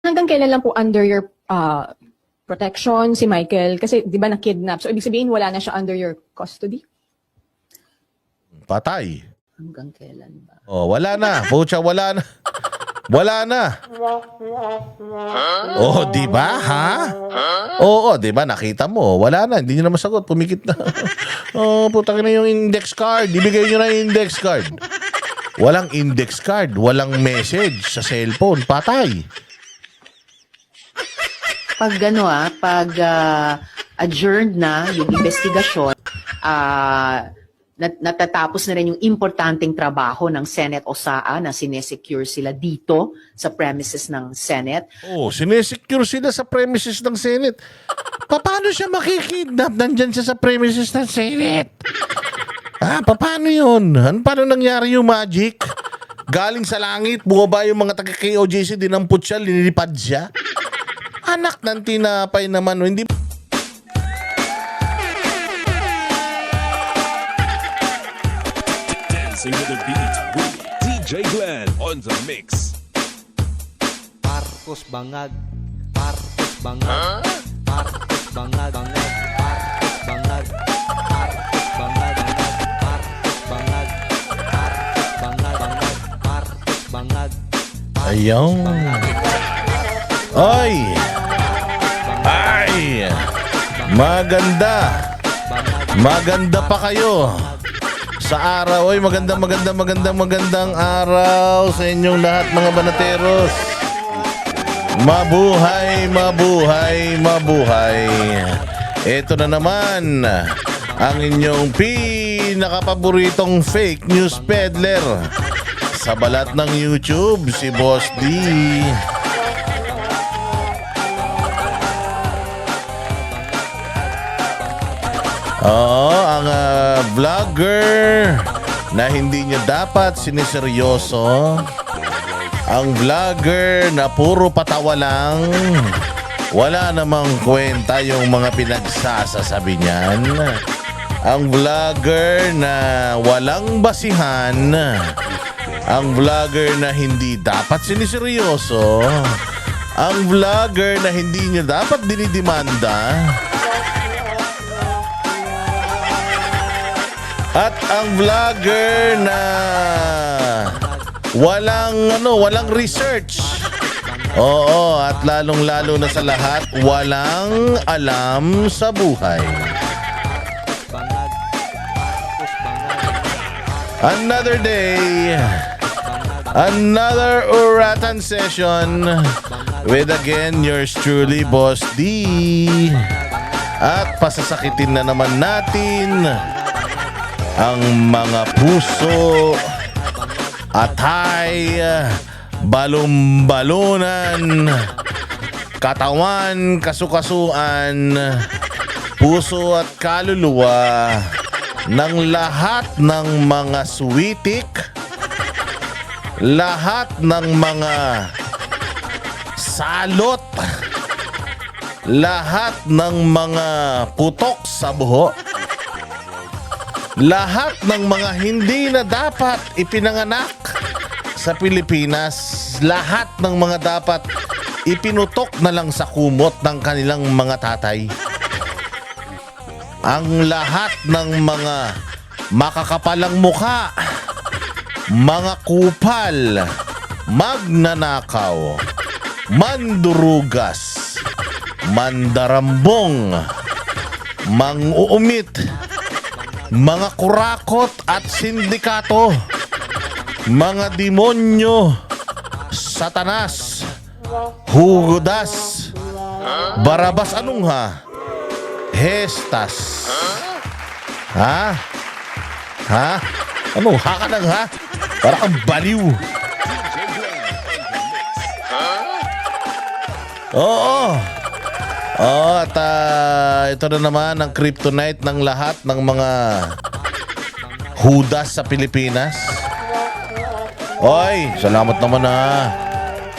Hanggang kailan lang po under your protection si Michael? Kasi di ba na-kidnap? So ibig sabihin wala na siya under your custody? Patay. Hanggang kailan ba? Oh, wala na. Pucha, wala na. Wala na. Oh, di ba? Ha? Oo, di ba? Nakita mo. Wala na. Hindi niyo na masagot. Pumikit na. Oh, putang na yung index card. Ibigay niyo na yung index card. Walang index card. Walang message sa cellphone. Patay. Pag pag adjourned na yung investigasyon, natatapos na rin yung importanteng trabaho ng Senate OSAA na sinesecure sila dito sa premises ng Senate. Oh, sinesecure sila sa premises ng Senate. Paano siya makikidnap? Nandyan siya sa premises ng Senate. Paano yun? Paano nangyari yung magic? Galing sa langit, bumaba yung mga taga-KOJC, dinampot siya, linilipad siya. Anak ng tinapay naman, hindi. Dancing with the beat with DJ Glenn on the mix. Marcos Bangag, Marcos Bangag, Marcos Bangag, Marcos Bangag, Marcos Bangag, Marcos Bangag, Marcos Bangag, Marcos Bangag. Ayun. Ay! Ay! Maganda! Maganda pa kayo sa araw. Oy, magandang araw sa inyong lahat, mga banateros. Mabuhay, mabuhay, mabuhay. Ito na naman ang inyong pinakapaboritong fake news peddler sa balat ng YouTube, si Boss D. Oo, ang vlogger na hindi niya dapat siniseryoso. Ang vlogger na puro patawa lang. Wala namang kwenta yung mga pinagsasasabi niyan. Ang vlogger na walang basihan. Ang vlogger na hindi dapat siniseryoso. Ang vlogger na hindi niya dapat dinidimanda. At ang vlogger na walang research. Oo, at lalong-lalo na sa lahat, walang alam sa buhay. Another day, another Uratan session with again yours truly, Boss D. At pasasakitin na naman natin ang mga puso, atay, balon-balonan, katawan, kasukasuan, puso at kaluluwa ng lahat ng mga suwitik, lahat ng mga salot, lahat ng mga putok sa buho, lahat ng mga hindi na dapat ipinanganak sa Pilipinas, lahat ng mga dapat ipinutok na lang sa kumot ng kanilang mga tatay. Ang lahat ng mga makakapalang mukha, mga kupal, magnanakaw, mandurugas, mandarambong, mang-uumit, mga kurakot at sindikato, mga demonyo, satanas, hugodas, barabas, anong ha? Hestas. Ha? Ha? Ano? Ha ka lang ha? Para kang baliw. Oo. Oh, at ito na naman ang kryptonite ng lahat ng mga hudas sa Pilipinas. Oy, salamat naman ha.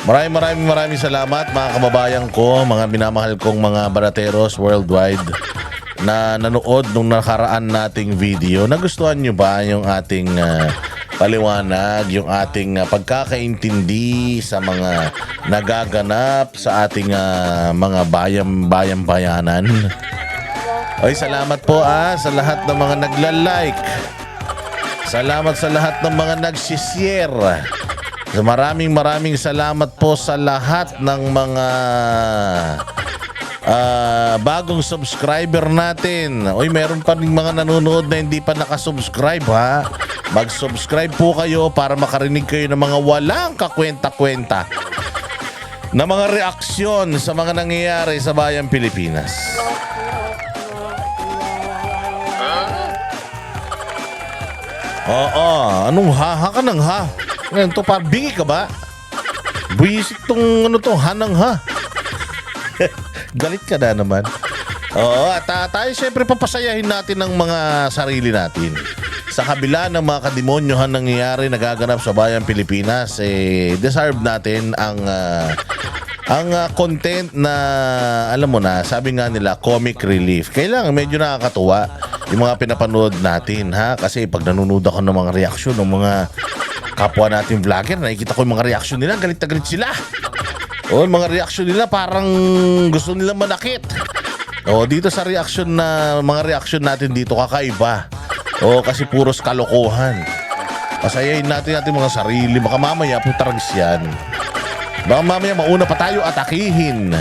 Maraming salamat mga kababayan ko, mga minamahal kong mga barateros worldwide na nanood nung nakaraan nating video. Nagustuhan nyo ba yung ating paliwanag yung ating pagkakaintindi sa mga nagaganap sa ating mga bayan-bayanan. Oy, salamat po sa lahat ng mga nagla-like. Salamat sa lahat ng mga nagsishare. Maraming salamat po sa lahat ng mga bagong subscriber natin. Oy, meron pa rin mga nanonood na hindi pa nakasubscribe ha. Mag-subscribe po kayo para makarinig kayo ng mga walang kakwenta-kwenta na mga reaksyon sa mga nangyayari sa bayang Pilipinas. Oo, anong ha ka ng ha? Ngayon to, bingi ka ba? Buisit tong hanang ha. Galit ka na naman. Oo, at tayo syempre papasayahin natin ng mga sarili natin. Sa kabila ng mga kademonyohan nangyayari nagaganap sa bayang Pilipinas, deserve natin ang content na, alam mo na, sabi nga nila, comic relief. Kailangan medyo nakakatuwa yung mga pinapanood natin, ha? Kasi pag nanonood ako ng mga reaksyon ng mga kapwa natin vlogger, nakikita ko yung mga reaksyon nila, galit na galit sila. O, yung mga reaksyon nila parang gusto nila manakit. O, dito sa mga reaksyon natin dito, kakaiba. O, kasi puros kalokohan. Pasayahin natin mga sarili, baka mamaya putarags yan. Baka mamaya mauna pa tayo atakihin.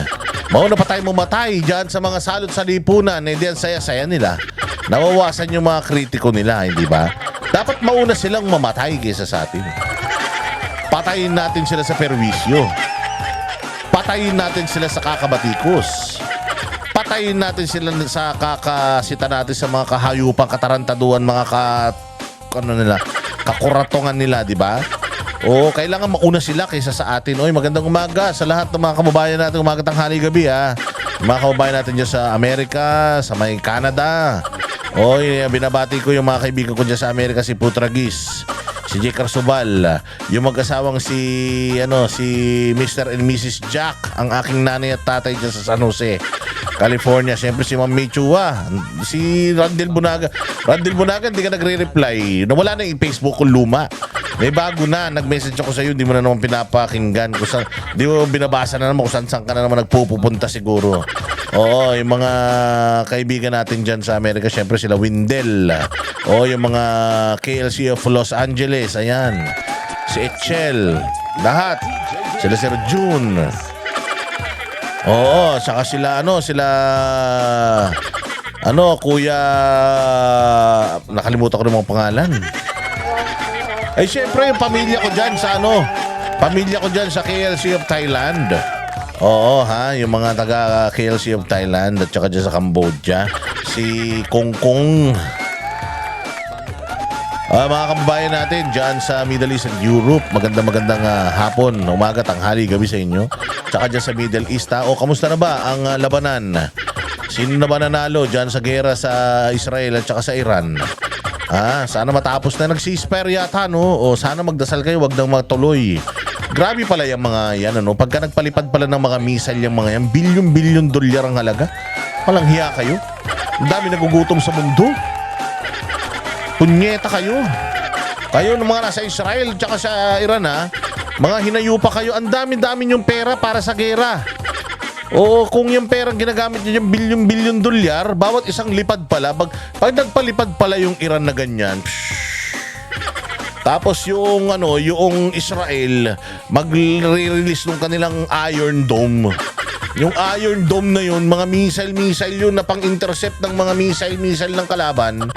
Mauna pa tayo mamatay dyan sa mga salot sa lipunan. Hindi yan saya-saya nila. Nawawasan yung mga kritiko nila, hindi ba? Dapat mauna silang mamatay kaysa sa atin. Patayin natin sila sa perwisyo. Patayin natin sila sa kakabatikos. Patayin natin sila sa kakasita natin sa mga kahayupang katarantaduan, mga kakuratongan nila, di ba? O, kailangan mauna sila kaysa sa atin. Oy, magandang umaga sa lahat ng mga kababayan natin. Umaga, tanghali, gabi, ha. Mga kababayan natin dyan sa Amerika, sa may Canada. Oy, binabati ko yung mga kaibigan ko dyan sa Amerika, si Putragis, si Jake Arsobal, yung mag-asawang si Mr. and Mrs. Jack, ang aking nanay at tatay dyan sa San Jose, California. Siyempre si Ma'am Michua, si Randel Bunaga. Randel Bunaga, hindi ka nagre-reply. Nawala na yung Facebook ko luma. May bago na, nag-message ako sa iyo, hindi mo na naman pinapakinggan. Di mo binabasa na naman kung saan ka na naman nagpupunta siguro. Oo, yung mga kaibigan natin dyan sa Amerika, syempre sila Windel. Oo, yung mga KLC of Los Angeles, ayan. Si Echel, lahat. Sila Sir June. Oo, saka sila, Kuya, nakalimutan ko ng mga pangalan. Ay, syempre, yung pamilya ko dyan sa KLC of Thailand. Oo, ha, yung mga taga KLC of Thailand at saka dyan sa Cambodia. Si Kongkong. Mga kababayan natin dyan sa Middle East and Europe, magandang hapon, umaga, tanghali, gabi sa inyo. Tsaka dyan sa Middle East, o kamusta na ba ang labanan? Sino na ba nanalo dyan sa gera sa Israel at saka sa Iran? Sana matapos na, nag-ceasefire yata, no? O sana magdasal kayo, wag nang matuloy. Grabe pala yung mga yan, ano? Pagka nagpalipad pala ng mga missile yung mga yan, bilyon-bilyon dolyar ang halaga. Walang hiya kayo. Ang dami nagugutom sa mundo. Punyeta kayo. Kayo ng mga nasa Israel tsaka sa Iran, mga hinayupa kayo. Ang dami-dami yung pera para sa gera. Oo, kung yung perang ginagamit nyo yung bilyon-bilyon dolyar, bawat isang lipad pala, pag nagpalipad pala yung Iran na ganyan, tapos yung Israel, magre-release ng kanilang Iron Dome. Yung Iron Dome na yun, mga missile yun na pang-intercept ng mga missile ng kalaban.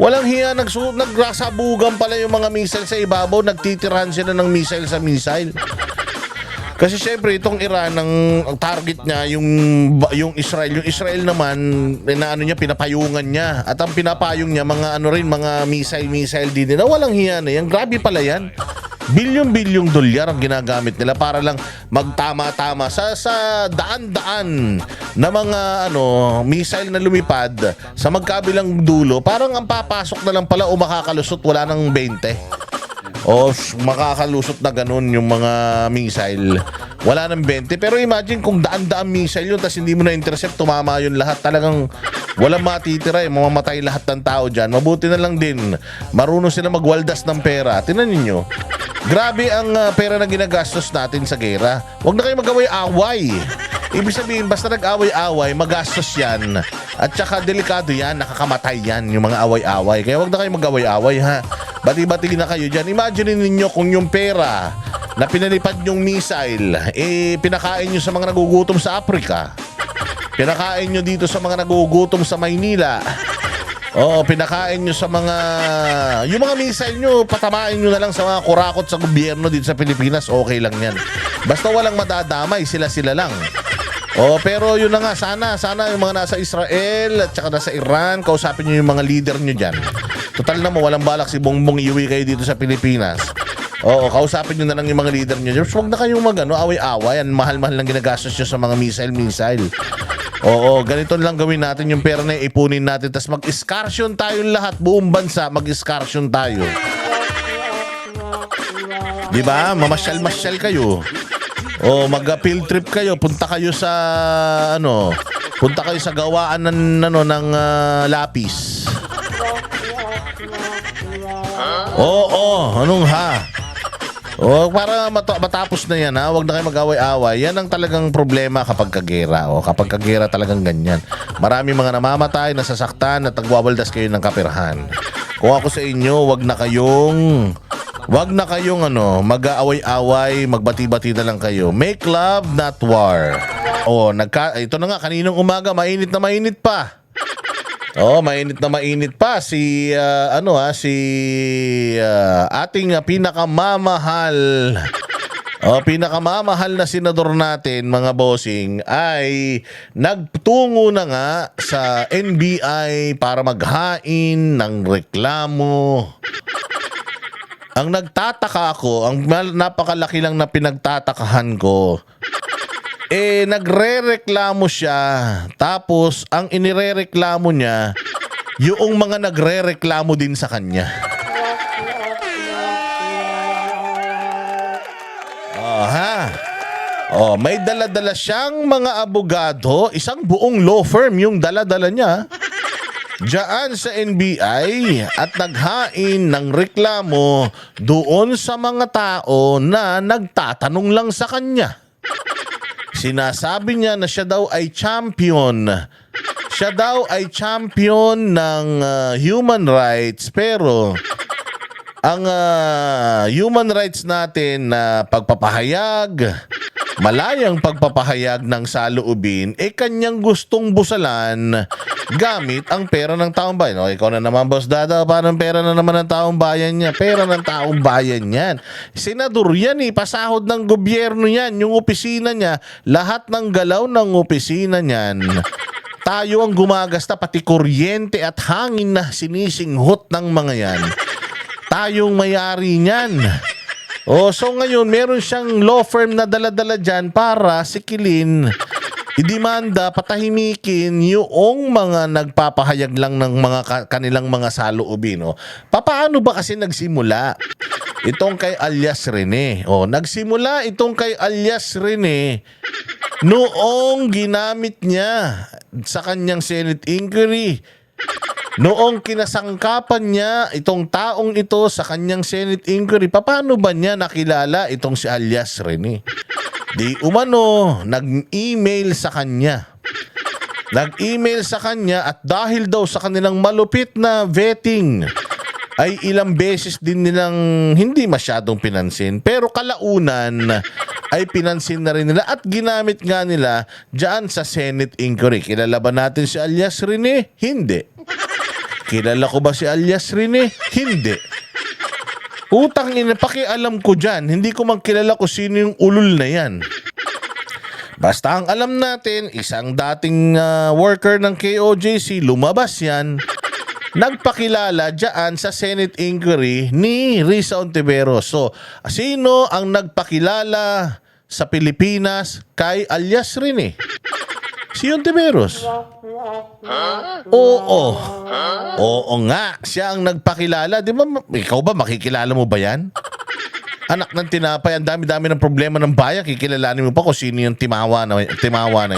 Walang hiya, nagsasabugan pala yung mga missile sa ibabaw, nagtitirahan sila ng missile sa missile. Kasi syempre itong Iran, ang target niya yung Israel. Yung Israel naman, pinapayungan niya. At ang pinapayong niya, mga missile din nila. Walang hiya na yan. Grabe pala yan. Bilyon-bilyong dolyar ang ginagamit nila para lang magtama-tama sa daan-daan na mga missile na lumipad sa magkabilang dulo. Parang ang papasok na lang pala o makakalusot, wala nang 20. O makakalusot na ganun yung mga missile. Wala nang 20. Pero imagine kung daan-daan missile yun tapos hindi mo na intercept, tumama yun lahat. Talagang Walang matitira eh, mamamatay lahat ng tao dyan. Mabuti na lang din, marunong sila magwaldas ng pera. Tingnan ninyo, grabe ang pera na ginagastos natin sa gera. Huwag na kayo mag-away-away. Ibig sabihin, basta nag-away-away, magastos yan. At saka delikado yan, nakakamatay yan, yung mga away-away. Kaya huwag na kayo mag-away-away ha. Bati-bati na kayo dyan. Imagine ninyo kung yung pera na pinalipad yung missile, pinakain nyo sa mga nagugutom sa Africa. Pinakain nyo dito sa mga nagugutom sa Maynila. Oo, pinakain nyo sa mga... Yung mga missile nyo, patamain nyo na lang sa mga kurakot sa gobyerno dito sa Pilipinas, okay lang yan. Basta walang madadamay, sila-sila lang. Oh, pero yun na nga, sana yung mga nasa Israel at saka nasa Iran, kausapin nyo yung mga leader nyo dyan. Total naman, walang balak si Bongbong iuwi kayo dito sa Pilipinas. Oo, kausapin nyo na lang yung mga leader nyo. Huwag na kayong away-away. Ang mahal-mahal lang ginagastos nyo sa mga missile. Oo, ganito lang gawin natin yung pera na ipunin natin. Tapos mag-excursion tayo lahat, buong bansa, mag-excursion tayo. Diba? Mamasyal-masyal kayo. O mag-field trip kayo, punta kayo sa gawaan ng lapis. Oo, anong ha? O para matapos na yan ha, huwag na kayo mag-away-away. Yan ang talagang problema kapag kagera. O kapag kagera talagang ganyan. Marami mga namamatay, nasasaktan at nagwawaldas kayo ng kapirahan. Kung ako sa inyo, wag na kayong mag-aaway-away, magbati-bati na lang kayo. Make love, not war. Ito na nga, kaninang umaga, mainit na mainit pa. Mainit na mainit pa si ating pinakamamahal na senador natin, mga bossing, ay nagtungo na nga sa NBI para maghain ng reklamo. Ang nagtataka ako, ang napakalaki lang na pinagtatakahan ko, nagrereklamo siya. Tapos, ang inirereklamo niya, yung mga nagrereklamo din sa kanya. May dala-dala siyang mga abogado, isang buong law firm yung dala-dala niya diyan sa NBI at naghain ng reklamo doon sa mga tao na nagtatanong lang sa kanya. Sinasabi niya na siya daw ay champion. Siya daw ay champion ng human rights, pero ang human rights natin na pagpapahayag, malayang pagpapahayag ng saloobin, kanyang gustong busalan gamit ang pera ng taong bayan. Ikaw na naman, Boss Dada, paano pera na naman ng taong bayan niya? Pera ng taong bayan yan. Senador yan pasahod ng gobyerno yan. Yung opisina niya, lahat ng galaw ng opisina niyan, tayo ang gumagasta, pati kuryente at hangin na sinisinghot ng mga yan. Tayong mayari niyan. So ngayon, meron siyang law firm na dala-dala dyan para sikilin, idimanda, patahimikin yung mga nagpapahayag lang ng mga kanilang mga saloobin. Paano ba kasi nagsimula itong kay alias Rene? Nagsimula itong kay alias Rene noong ginamit niya sa kanyang Senate inquiry. Noong kinasangkapan niya itong taong ito sa kanyang Senate inquiry, paano ba niya nakilala itong si alias Rene? Di umano, nag-email sa kanya. Nag-email sa kanya at dahil daw sa kanilang malupit na vetting, ay ilang beses din nilang hindi masyadong pinansin. Pero kalaunan ay pinansin na rin nila at ginamit nga nila dyan sa Senate inquiry. Kilala ba natin si alias Rene? Hindi. Kilala ko ba si alias Rene? Hindi. Utang ina, pakialam ko dyan. Hindi ko magkilala kung sino yung ulul na yan. Basta ang alam natin, isang dating worker ng KOJC, lumabas yan, nagpakilala dyan sa Senate inquiry ni Risa Ontiveros. So, sino ang nagpakilala sa Pilipinas kay alias Rene? Si Ontiveros. Oo nga, siya ang nagpakilala. Di ba, ikaw ba, makikilala mo ba yan? Anak ng tinapay, ang dami-dami ng problema ng bayan, kikilalanin mo pa kung sino yung timawa na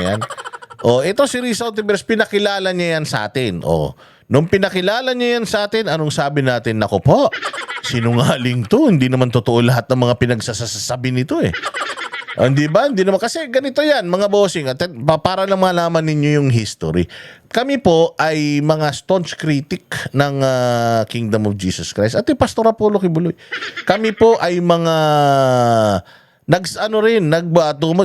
yan. Ito si Risa Ontiveros, pinakilala niya yan sa atin. Nung pinakilala niya yan sa atin, anong sabi natin? Nako po, sinungaling to. Hindi naman totoo lahat ng mga pinagsasasabi nito eh. Hindi ba? Hindi naman. Kasi ganito yan, mga bossing. At para lang malaman ninyo yung history. Kami po ay mga staunch critic ng Kingdom of Jesus Christ. At Pastor Apollo Kibuloy. Kami po ay mga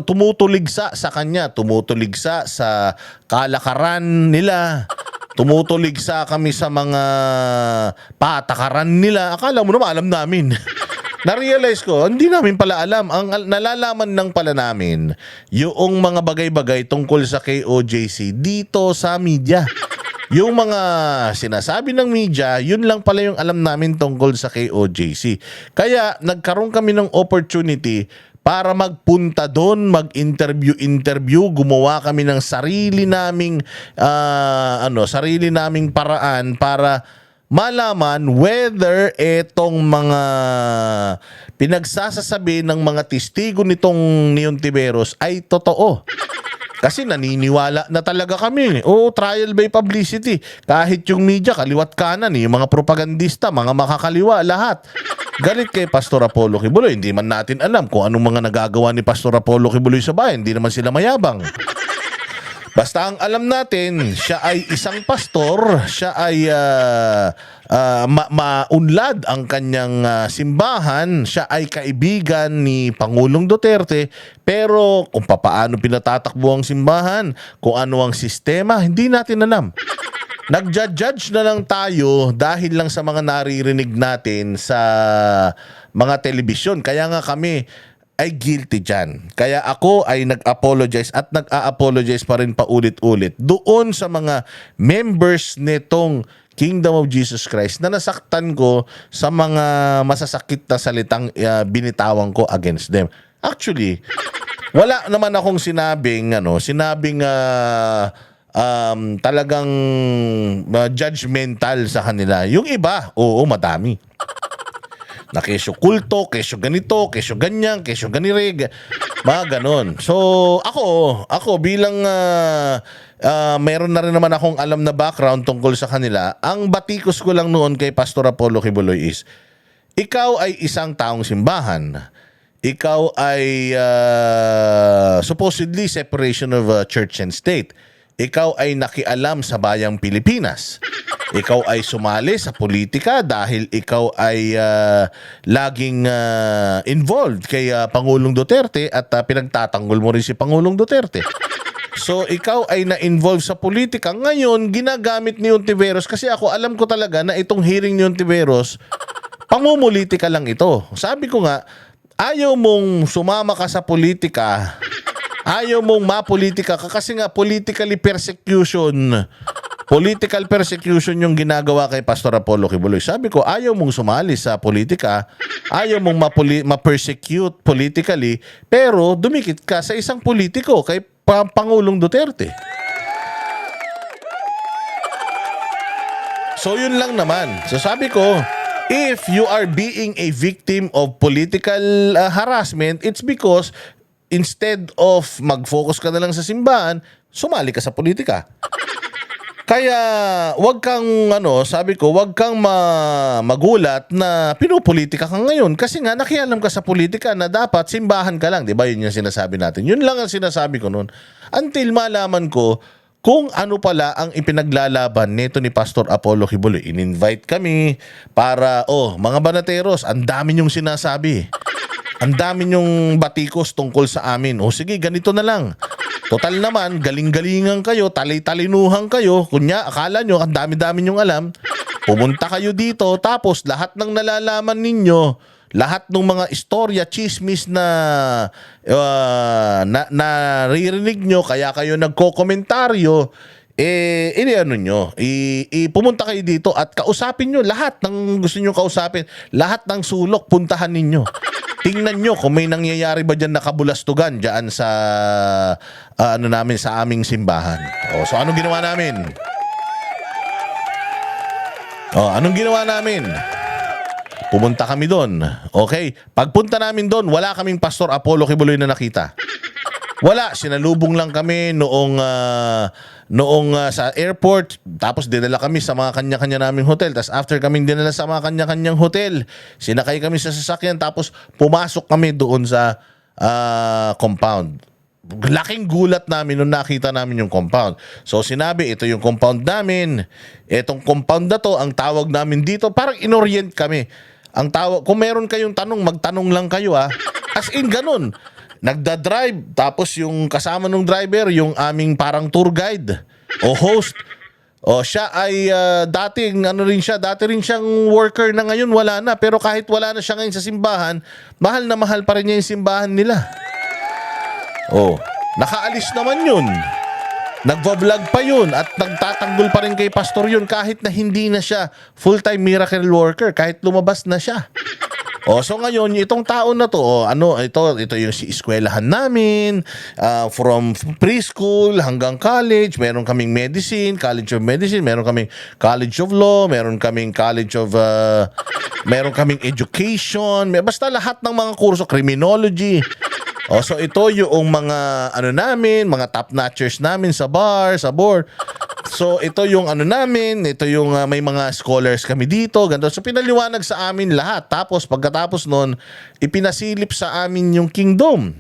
tumutuligsa sa kanya. Tumutuligsa sa kalakaran nila. Tumutuligsa kami sa mga patakaran nila. Akala mo naman alam namin. Na-realize ko, hindi namin pala alam. Ang nalalaman lang pala namin, yung mga bagay-bagay tungkol sa KOJC dito sa media. Yung mga sinasabi ng media, yun lang pala yung alam namin tungkol sa KOJC. Kaya nagkaroon kami ng opportunity para magpunta doon, mag-interview, gumawa kami ng sarili naming paraan para malaman whether etong mga pinagsasasabi ng mga testigo nitong ni Ontiveros ay totoo. Kasi naniniwala na talaga kami. Trial by publicity. Kahit yung media, kaliwat kanan, yung mga propagandista, mga makakaliwa, lahat. Galit kay Pastor Apollo Kibuloy. Hindi man natin alam kung anong mga nagagawa ni Pastor Apollo Kibuloy sa bayan. Hindi naman sila mayabang. Basta ang alam natin, siya ay isang pastor, siya ay maunlad ang kanyang simbahan, siya ay kaibigan ni Pangulong Duterte, pero kung paano pinatatakbo ang simbahan, kung ano ang sistema, hindi natin alam. Nagja-judge na lang tayo dahil lang sa mga naririnig natin sa mga telebisyon. Kaya nga kami ay guilty dyan. Kaya ako ay nag-apologize at nag-a-apologize pa rin paulit-ulit doon sa mga members nitong Kingdom of Jesus Christ na nasaktan ko sa mga masasakit na salitang binitawan ko against them. Actually, wala naman akong sinabing talagang judgmental sa kanila. Yung iba, oo, madami. Na kesyo kulto, kesyo ganito, kesyo ganyan, kesyo ganire, mga ganon. So, ako bilang meron na rin naman akong alam na background tungkol sa kanila, ang batikos ko lang noon kay Pastor Apollo Kibuloy is, ikaw ay isang taong simbahan. Ikaw ay supposedly separation of church and state. Ikaw ay nakialam sa bayang Pilipinas. Ikaw ay sumali sa politika dahil ikaw ay laging involved kay Pangulong Duterte at pinagtatanggol mo rin si Pangulong Duterte. So ikaw ay na-involve sa politika. Ngayon, ginagamit ni Ontiveros kasi ako alam ko talaga na itong hearing ni Ontiveros, pamumulitika lang ito. Sabi ko nga, ayaw mong sumama ka sa politika, ayaw mong mapolitika ka kasi nga political persecution yung ginagawa kay Pastor Apollo Kibuloy. Sabi ko, ayaw mong sumali sa politika, ayaw mong ma-persecute politically, pero dumikit ka sa isang politiko kay Pangulong Duterte. So yun lang naman. So sabi ko, if you are being a victim of political harassment, it's because instead of mag-focus ka na lang sa simbahan, sumali ka sa politika. Kaya wag kang wag kang magulat na pinupolitika ka ngayon kasi nga nakialam ka sa politika na dapat simbahan ka lang, 'di ba? Yun yung sinasabi natin. Yun lang ang sinasabi ko noon. Until malaman ko kung ano pala ang ipinaglalaban nito ni Pastor Apollo Kibuloy. In-invite kami para mga banateros, ang dami niyong sinasabi. Ang dami niyong batikos tungkol sa amin. Sige, ganito na lang. Total naman, galing-galingan kayo, talay-talinuhan kayo. Kunya, akala nyo, ang dami-dami nyong alam. Pumunta kayo dito, tapos lahat ng nalalaman ninyo, lahat ng mga istorya, chismis na naririnig nyo, kaya kayo nagko-komentaryo, pumunta kayo dito at kausapin nyo lahat ng gusto nyo kausapin, lahat ng sulok, puntahan ninyo. Tingnan nyo kung may nangyayari ba dyan nakabulastugan dyan sa sa aming simbahan. So anong ginawa namin? Anong ginawa namin? Pumunta kami doon. Okay? Pagpunta namin doon, wala kaming Pastor Apollo Kibuloy na nakita. Wala, sinalubong lang kami noong sa airport, tapos dinala kami sa mga kanya-kanya naming hotel. Tapos after kaming dinala sa mga kanya-kanyang hotel, sinakay kami sa sasakyan, tapos pumasok kami doon sa compound. Laking gulat namin nung nakita namin yung compound. So sinabi, ito yung compound namin. Itong compound na to, ang tawag namin dito, parang inorient kami. Ang tawag, kung meron kayong tanong, magtanong lang kayo As in, ganun. Nagda-drive, tapos yung kasama ng driver, yung aming parang tour guide o host. O siya ay dati rin siyang worker na ngayon wala na. Pero kahit wala na siya ngayon sa simbahan, mahal na mahal pa rin niya yung simbahan nila. Oh, nakaalis naman yun. Nagva-vlog pa yun at nagtatanggol pa rin kay pastor yun kahit na hindi na siya full-time miracle worker, kahit lumabas na siya. So ngayon, itong taon na to, ito yung eskwelahan namin, from preschool hanggang college, meron kaming medicine, College of Medicine, meron kaming College of Law, meron kaming meron kaming education, basta lahat ng mga kurso, criminology. So ito yung mga namin, mga top notchers namin sa bar, sa board. So ito yung namin, ito yung may mga scholars kami dito, ganito. So pinaliwanag sa amin lahat. Tapos pagkatapos nun, ipinasilip sa amin yung kingdom.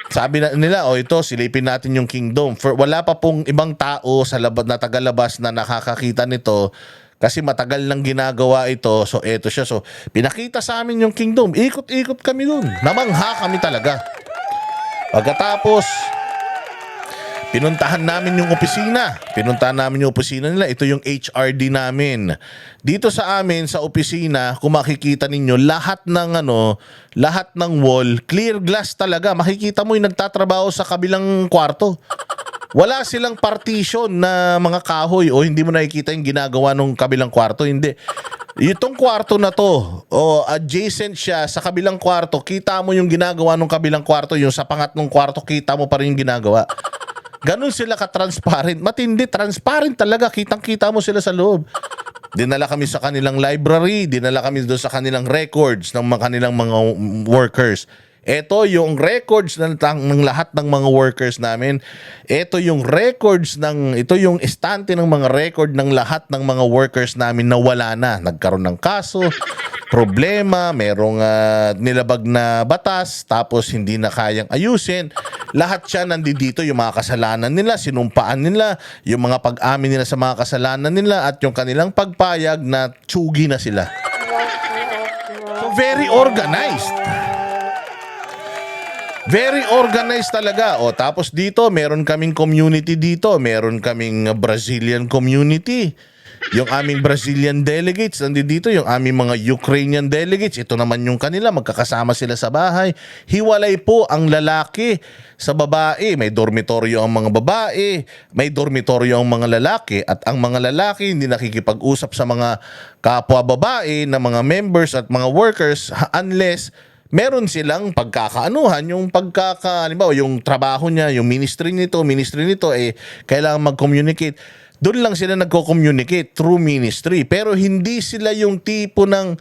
Sabi nila, ito, silipin natin yung kingdom. Wala pa pong ibang tao sa na tagalabas na nakakakita nito. Kasi matagal nang ginagawa ito. So eto siya. So pinakita sa amin yung kingdom. Ikot-ikot kami dun. Namangha kami talaga. Pagkatapos, pinuntahan namin yung opisina. Nila. Ito yung HRD namin. Dito sa amin, sa opisina, kung makikita ninyo, lahat ng wall, clear glass talaga. Makikita mo yung nagtatrabaho sa kabilang kwarto. Wala silang partition na mga kahoy o hindi mo nakikita yung ginagawa ng kabilang kwarto. Hindi. Itong kwarto na to, adjacent siya sa kabilang kwarto, kita mo yung ginagawa ng kabilang kwarto, yung sa pangatlong kwarto, kita mo pa rin yung ginagawa. Ganun sila ka-transparent. Matindi, transparent talaga. Kitang-kita mo sila sa loob. Dinala kami sa kanilang library, dinala kami doon sa kanilang records ng kanilang mga workers. Ito yung records ng lahat ng mga workers namin. Ito yung estante ng mga record ng lahat ng mga workers namin na wala na. Nagkaroon ng kaso, problema, merong nilabag na batas, tapos hindi na kayang ayusin. Lahat siya nandito, yung mga kasalanan nila, sinumpaan nila, yung mga pag-amin nila sa mga kasalanan nila, at yung kanilang pagpayag na tsugi na sila. So very organized. Very organized talaga. Tapos dito, meron kaming community dito. Meron kaming Brazilian community. Yung aming Brazilian delegates, nandito yung aming mga Ukrainian delegates. Ito naman yung kanila, magkakasama sila sa bahay. Hiwalay po ang lalaki sa babae. May dormitoryo ang mga babae, may dormitoryo ang mga lalaki. At ang mga lalaki hindi nakikipag-usap sa mga kapwa babae na mga members at mga workers unless meron silang pagkakaanuhan, halimbawa yung trabaho niya, yung ministry nito, kailangan mag-communicate. Doon lang sila nagko-communicate through ministry. Pero hindi sila yung tipo ng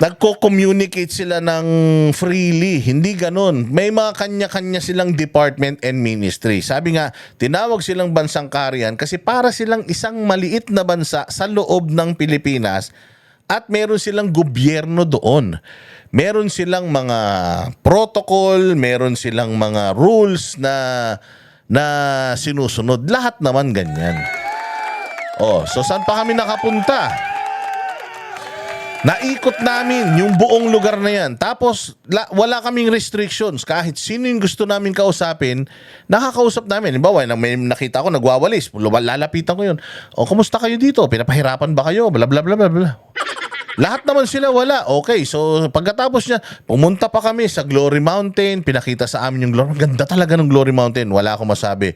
nagko-communicate sila ng freely. Hindi ganun. May mga kanya-kanya silang department and ministry. Sabi nga, tinawag silang bansang kaharian kasi para silang isang maliit na bansa sa loob ng Pilipinas at meron silang gobyerno doon. Meron silang mga protocol, meron silang mga rules na sinusunod. Lahat naman ganyan. So saan pa kami nakapunta? Naikot namin yung buong lugar na yan. Tapos wala kaming restrictions. Kahit sino yung gusto namin kausapin, nakakausap namin. Halimbawa, may nakita ko nagwawalis, lalapitan ko yun. Kumusta kayo dito? Pinapahirapan ba kayo? Bla bla bla bla bla. Lahat naman sila wala. Okay, so pagkatapos niya, pumunta pa kami sa Glory Mountain, pinakita sa amin yung Glory. Ganda talaga ng Glory Mountain, wala akong masabi.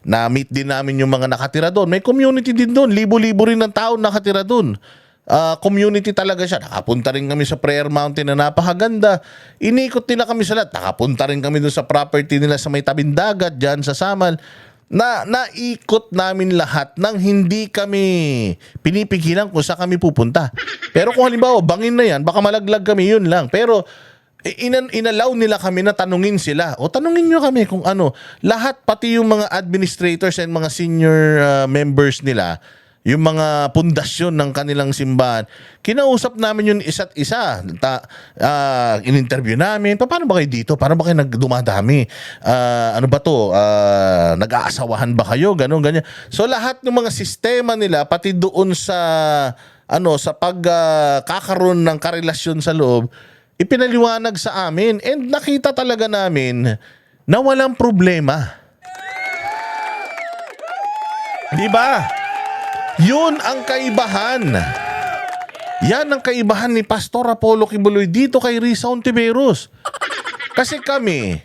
Na-meet din namin yung mga nakatira doon. May community din doon, libo-libo rin ng tao nakatira doon. Community talaga siya. Nakapunta rin kami sa Prayer Mountain na napakaganda. Inikot nila kami sa lahat. Nakapunta rin kami doon sa property nila sa may tabing dagat, dyan sa Samal. Naikot namin lahat nang hindi kami pinipigilan kung saan kami pupunta. Pero kung halimbawa bangin na yan, baka malaglag kami, yun lang. Pero inalaw nila kami na tanungin sila. O tanungin nyo kami kung ano. Lahat, pati yung mga administrators and mga senior members nila, yung mga pundasyon ng kanilang simbahan, kinausap namin yung isa't isa. In-interview namin, paano ba kayo dito? Paano ba kayo nagdumadami? Ano ba to? Nag-aasawahan ba kayo? Ganon, ganyan. So lahat ng mga sistema nila, pati doon sa sa pagkakaroon ng karelasyon sa loob, ipinaliwanag sa amin. And nakita talaga namin na walang problema. Di ba? Yun ang kaibahan. Yan ang kaibahan ni Pastor Apollo Kibuloy dito kay Risa Ontiveros. Kasi kami,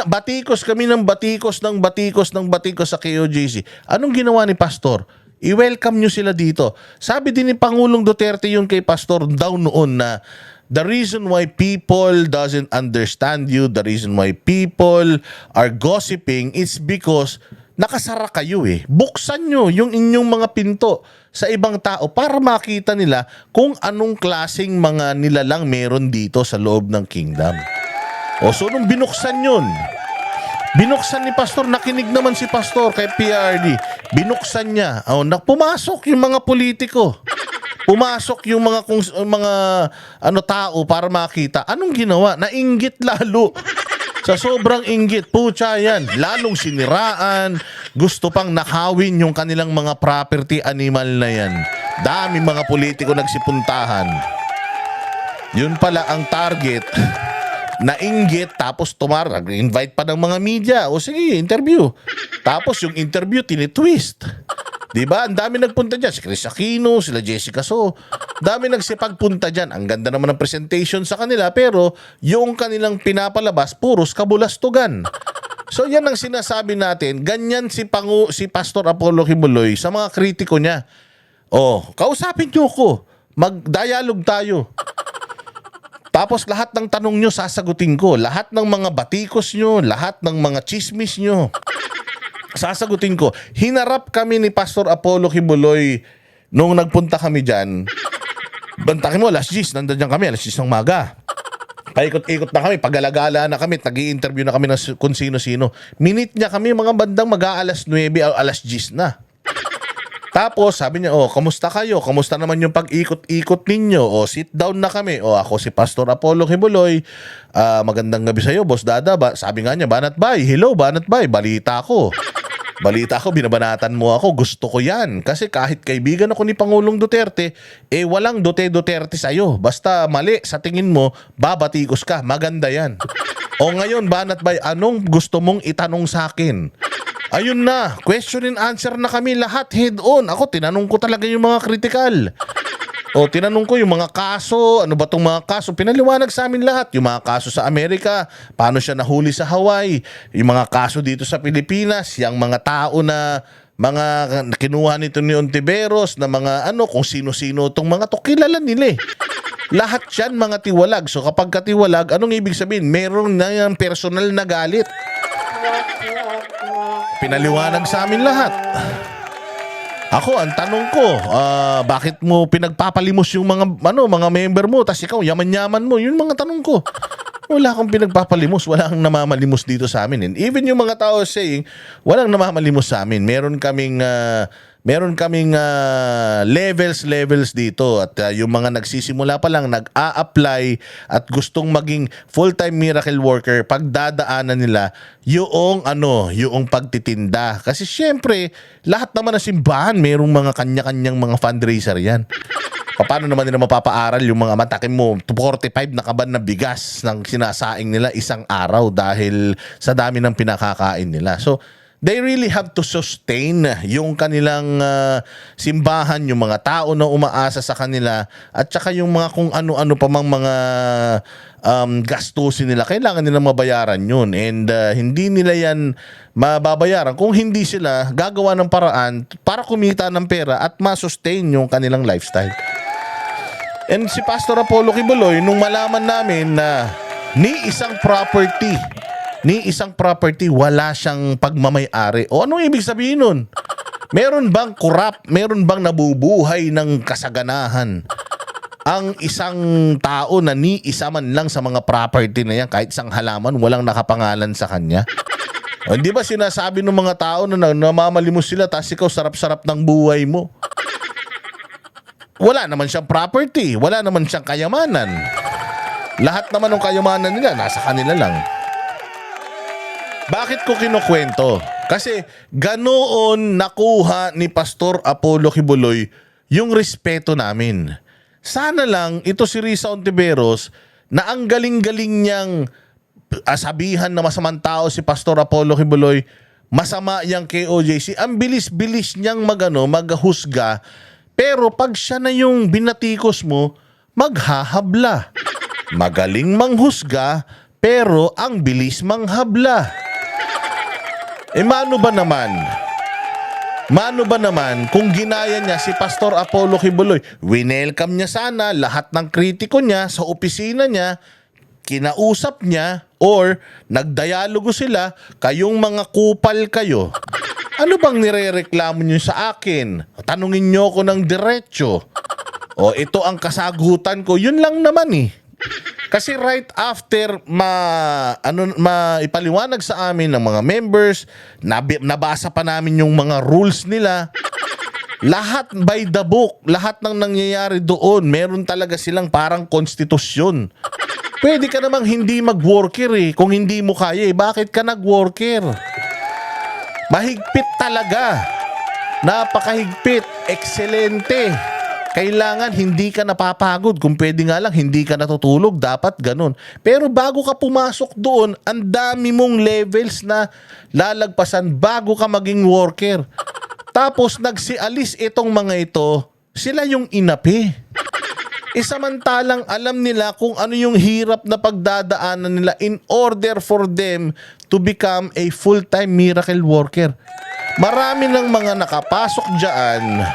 batikos kami ng batikos sa KOJC. Anong ginawa ni Pastor? I-welcome nyo sila dito. Sabi din ni Pangulong Duterte yun kay Pastor daw noon na the reason why people doesn't understand you, the reason why people are gossiping, it's because nakasara kayo eh. Buksan nyo yung inyong mga pinto sa ibang tao para makita nila kung anong klaseng mga nilalang meron dito sa loob ng kingdom. O so nung binuksan yun, binuksan ni Pastor, nakinig naman si Pastor kay PRD, binuksan niya, pumasok yung mga politiko. Pumasok yung mga tao para makita. Anong ginawa? Nainggit lalo. Sa sobrang inggit, putya yan. Lalong siniraan. Gusto pang nakawin yung kanilang mga property animal na yan. Dami mga politiko nagsipuntahan. Yun pala ang target. Nainggit, tapos invite pa ng mga media. O sige, interview. Tapos yung interview, tinitwist. Diba? Ang dami nagpunta dyan. Si Chris Aquino, sila Jessica So. Dami nagsipagpunta dyan. Ang ganda naman ng presentation sa kanila, pero yung kanilang pinapalabas, puros kabulastugan. So yan ang sinasabi natin. Ganyan si Pastor Apollo Kibuloy sa mga kritiko niya. Kausapin niyo ko. Mag-dialogue tayo. Tapos lahat ng tanong nyo sasagutin ko. Lahat ng mga batikos nyo, lahat ng mga chismis nyo, sasagutin ko. Hinarap kami ni Pastor Apollo Kibuloy nung nagpunta kami dyan. Bantakin mo, alas 10, nandun dyan kami, alas 10 ng maga. Paikot-ikot na kami, pag-alagala na kami, nag-i-interview na kami ng kung sino-sino. Minute niya kami, mga bandang mag-aalas 9 o alas 10 na. Tapos, sabi niya, kamusta kayo? Kamusta naman yung pag-ikot-ikot ninyo? Sit down na kami. Ako si Pastor Apollo Kibuloy. Magandang gabi sa'yo, Boss Dada. Sabi nga niya, Banat Bay. Hello, Banat Bay. Balita ko, binabanatan mo ako. Gusto ko yan. Kasi kahit kaibigan ako ni Pangulong Duterte, walang Duterte sa'yo. Basta mali sa tingin mo, babatikos ka. Maganda yan. Ngayon, Banat Bay, anong gusto mong itanong sa akin? Ayun na, question and answer na kami lahat, head on. Ako, tinanong ko talaga yung mga critical. Tinanong ko yung mga kaso, ano ba itong mga kaso? Pinaliwanag sa amin lahat. Yung mga kaso sa Amerika, paano siya nahuli sa Hawaii, yung mga kaso dito sa Pilipinas, yung mga tao na mga kinuha nito ni Ontiveros, na mga kung sino-sino itong mga to, kilala nila eh. Lahat yan mga tiwalag. So kapag katiwalag, anong ibig sabihin? Meron na yung personal na galit. Pinaliwanag sa amin lahat. Ako, ang tanong ko, bakit mo pinagpapalimos yung mga member mo, tas ikaw, yaman-yaman mo? Yun mga tanong ko. Wala akong pinagpapalimos, wala akong namamalimos dito sa amin. And even yung mga tao saying, walang namamalimos sa amin. Meron kaming levels dito, at yung mga nagsisimula pa lang nag-a-apply at gustong maging full-time miracle worker, pagdadaanan nila yung pagtitinda. Kasi syempre lahat naman ng simbahan merong mga kanya-kanyang mga fundraiser yan. Paano naman nila mapapaaral yung mga matakin mo 45 na kaban na bigas ng sinasaing nila isang araw dahil sa dami ng pinakakain nila. So they really have to sustain yung kanilang simbahan, yung mga tao na umaasa sa kanila, at saka yung mga kung ano-ano pa mang mga gastusin nila. Kailangan nila mabayaran yun. And hindi nila yan mababayaran kung hindi sila gagawa ng paraan para kumita ng pera at masustain yung kanilang lifestyle. And si Pastor Apollo Kibuloy, nung malaman namin na ni isang property wala siyang pagmamay-ari. Anong ibig sabihin nun? Meron bang corrupt? Meron bang nabubuhay ng kasaganahan? ang isang tao na ni isa man lang sa mga property na yan, kahit isang halaman, walang nakapangalan sa kanya? O, di ba sinasabi ng mga tao na namamalimos sila tapos ikaw sarap-sarap ng buhay mo? Wala naman siyang property, wala naman siyang kayamanan. Lahat naman ng kayamanan nila nasa kanila lang. Bakit ko kinukwento? Kasi ganoon nakuha ni Pastor Apollo Kibuloy yung respeto namin. Sana lang ito si Risa Ontiveros na ang galing-galing niyang sabihan na masamang tao si Pastor Apollo Kibuloy, masama yang KOJC, ang bilis-bilis niyang maghusga, pero pag siya na yung binatikos mo, maghahabla. Magaling manghusga, pero ang bilis manghabla. Mano ba naman? Mano ba naman kung ginaya niya si Pastor Apollo Kibuloy? Winelcome niya sana lahat ng kritiko niya sa opisina niya, kinausap niya, or nagdialogo sila, kayong mga kupal kayo. Ano bang nirereklamo niyo sa akin? Tanungin niyo ako ng diretso. O ito ang kasagutan ko, yun lang naman eh. Kasi right after ipaliwanag sa amin ng mga members, nabasa pa namin yung mga rules nila, lahat by the book, lahat ng nangyayari doon, meron talaga silang parang konstitusyon. Pwede ka namang hindi mag-worker eh. Kung hindi mo kaya eh, bakit ka nag-worker? Mahigpit talaga. Napakahigpit. Excelente. Kailangan hindi ka napapagod. Kung pwede nga lang, hindi ka natutulog. Dapat ganun. Pero bago ka pumasok doon, ang dami mong levels na lalagpasan bago ka maging worker. Tapos nagsialis itong mga ito, sila yung inapi. Samantalang alam nila kung ano yung hirap na pagdadaanan nila in order for them to become a full-time miracle worker. Marami ng mga nakapasok dyan,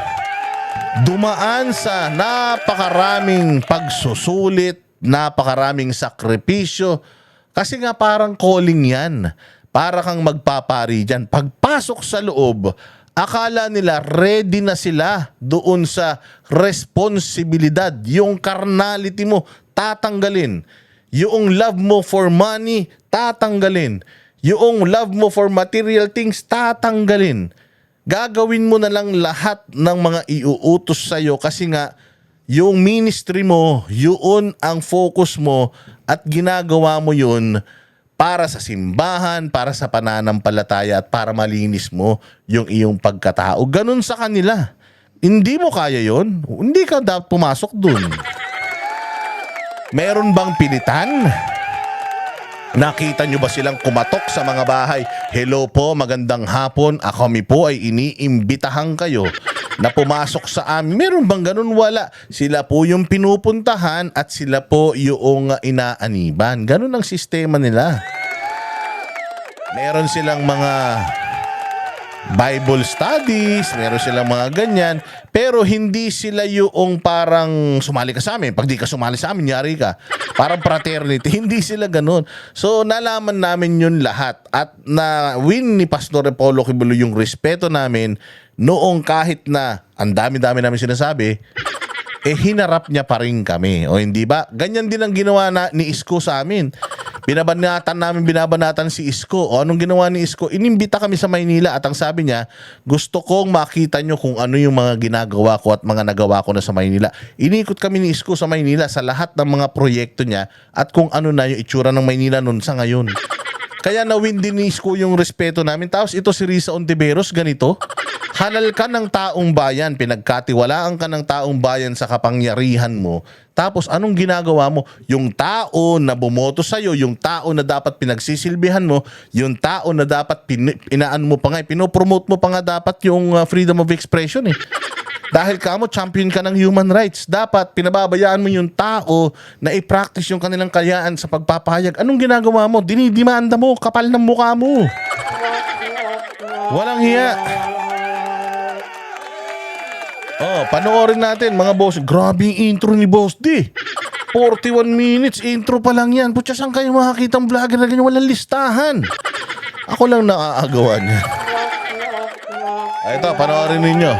dumaan sa napakaraming pagsusulit, napakaraming sakripisyo, kasi nga parang calling yan. Para kang magpapari dyan. Pagpasok sa loob, akala nila ready na sila doon sa responsibilidad. Yung carnality mo, tatanggalin. Yung love mo for money, tatanggalin. Yung love mo for material things, tatanggalin. Gagawin mo na lang lahat ng mga iuutos sa'yo kasi nga yung ministry mo, yun ang focus mo at ginagawa mo yun para sa simbahan, para sa pananampalataya at para malinis mo yung iyong pagkatao. Ganun sa kanila. Hindi mo kaya yon, hindi ka dapat pumasok dun. Meron bang pilitan? Nakita nyo ba silang kumatok sa mga bahay? Hello po, magandang hapon. Kami po ay iniimbitahan kayo na pumasok sa amin. Meron bang ganun? Wala. Sila po yung pinupuntahan at sila po yung inaaniban. Ganun ang sistema nila. Meron silang mga Bible studies, meron silang mga ganyan, pero hindi sila yung parang sumali ka sa amin. Pag di ka sumali sa amin, yari ka. Parang fraternity. Hindi sila ganun. So, nalaman namin yun lahat. At na-win ni Pastor Apollo Kibuloy yung respeto namin noong kahit na ang dami-dami namin sinasabi, hinarap niya pa rin kami. O hindi ba? Ganyan din ang ginawa ni Isko sa amin. Binabanatan si Isko. O anong ginawa ni Isko? Inimbita kami sa Maynila at ang sabi niya, gusto kong makita nyo kung ano yung mga ginagawa ko at mga nagawa ko na sa Maynila. Inikot kami ni Isko sa Maynila sa lahat ng mga proyekto niya at kung ano na yung itsura ng Maynila noon sa ngayon. Kaya na-win din ni Isko yung respeto namin. Tapos ito si Risa Ontiveros, ganito. Halal ka ng taong bayan, pinagkatiwalaan ka ng taong bayan sa kapangyarihan mo. Tapos anong ginagawa mo? Yung tao na bumoto sa'yo, yung tao na dapat pinagsisilbihan mo, yung tao na dapat pinaan mo pa nga, pinopromote mo pa nga dapat yung freedom of expression eh. Dahil kamo champion ka ng human rights, dapat pinababayaan mo yung tao na i-practice yung kanilang kayaan sa pagpapahayag. Anong ginagawa mo? Dinidimanda mo, kapal ng mukha mo. Walang hiya. Oh, panoorin natin mga boss. Grabe yung intro ni Boss D. 41 minutes intro pa lang yan. Putya, saan kayo makakita ang vlogger na ganyan? Walang listahan. Ako lang naaagawa niya. Ito, panoorin ninyo.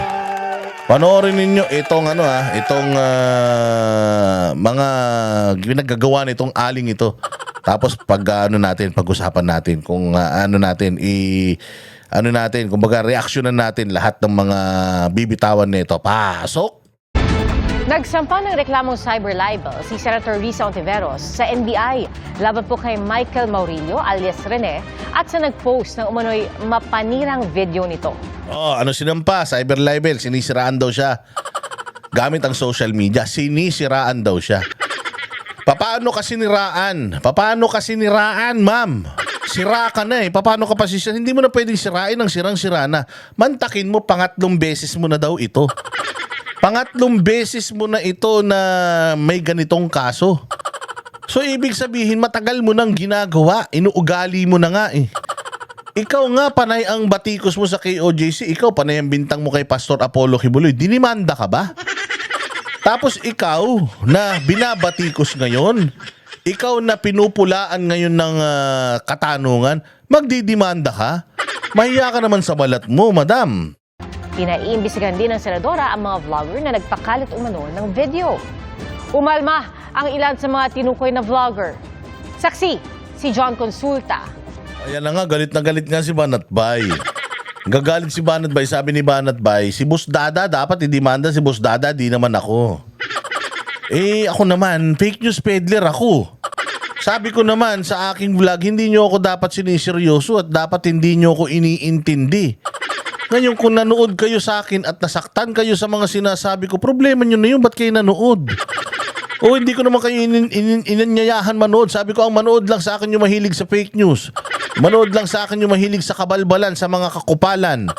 Panoorin ninyo itong mga ginagagawa nitong aling ito. Tapos pag-usapan natin kung kumbaga reaksyonan natin lahat ng mga bibitawan nito. Pasok! Nagsampa ng reklamong cyber libel si Senator Risa Ontiveros sa NBI laban po kay Michael Maurilio alias Rene at sa nagpost ng umano'y mapanirang video nito. Ano sinampa? Cyber libel. Sinisiraan daw siya. Gamit ang social media. Sinisiraan daw siya. Paano ka siniraan? Paano ka siniraan, ma'am? Sira ka na eh. Paano ka pa sisira? Hindi mo na pwedeng sirain ang sirang-sira na. Mantakin mo, pangatlong beses mo na daw ito. Pangatlong beses mo na ito na may ganitong kaso. So, ibig sabihin, matagal mo nang ginagawa. Inuugali mo na nga eh. Ikaw nga, panay ang batikos mo sa KOJC. Ikaw, panay ang bintang mo kay Pastor Apollo Kibuloy. Dinimanda ka ba? Tapos ikaw na binabatikos ngayon, ikaw na pinupulaan ngayon ng katanungan, magdidimanda ka? Mahiya ka naman sa balat mo, madam. Pinaiimbisigan din ng senadora ang mga vlogger na nagpakalat umano ng video. Umalma ang ilan sa mga tinukoy na vlogger. Saksi, si John Consulta. Ayan na galit nga si Banatbay. Gagalit si Banatbay, sabi ni Banatbay, si Boss Dada, dapat idimanda si Boss Dada, di naman ako. Ako naman, fake news peddler ako. Sabi ko naman sa aking vlog, hindi nyo ako dapat siniseryoso at dapat hindi nyo ako iniintindi. Ngayon kung nanood kayo sa akin at nasaktan kayo sa mga sinasabi ko, problema nyo na yun, ba't kayo nanood? Hindi ko naman kayo inanyayahan manood. Sabi ko, ang manood lang sa akin yung mahilig sa fake news. Manood lang sa akin yung mahilig sa kabalbalan, sa mga kakupalan.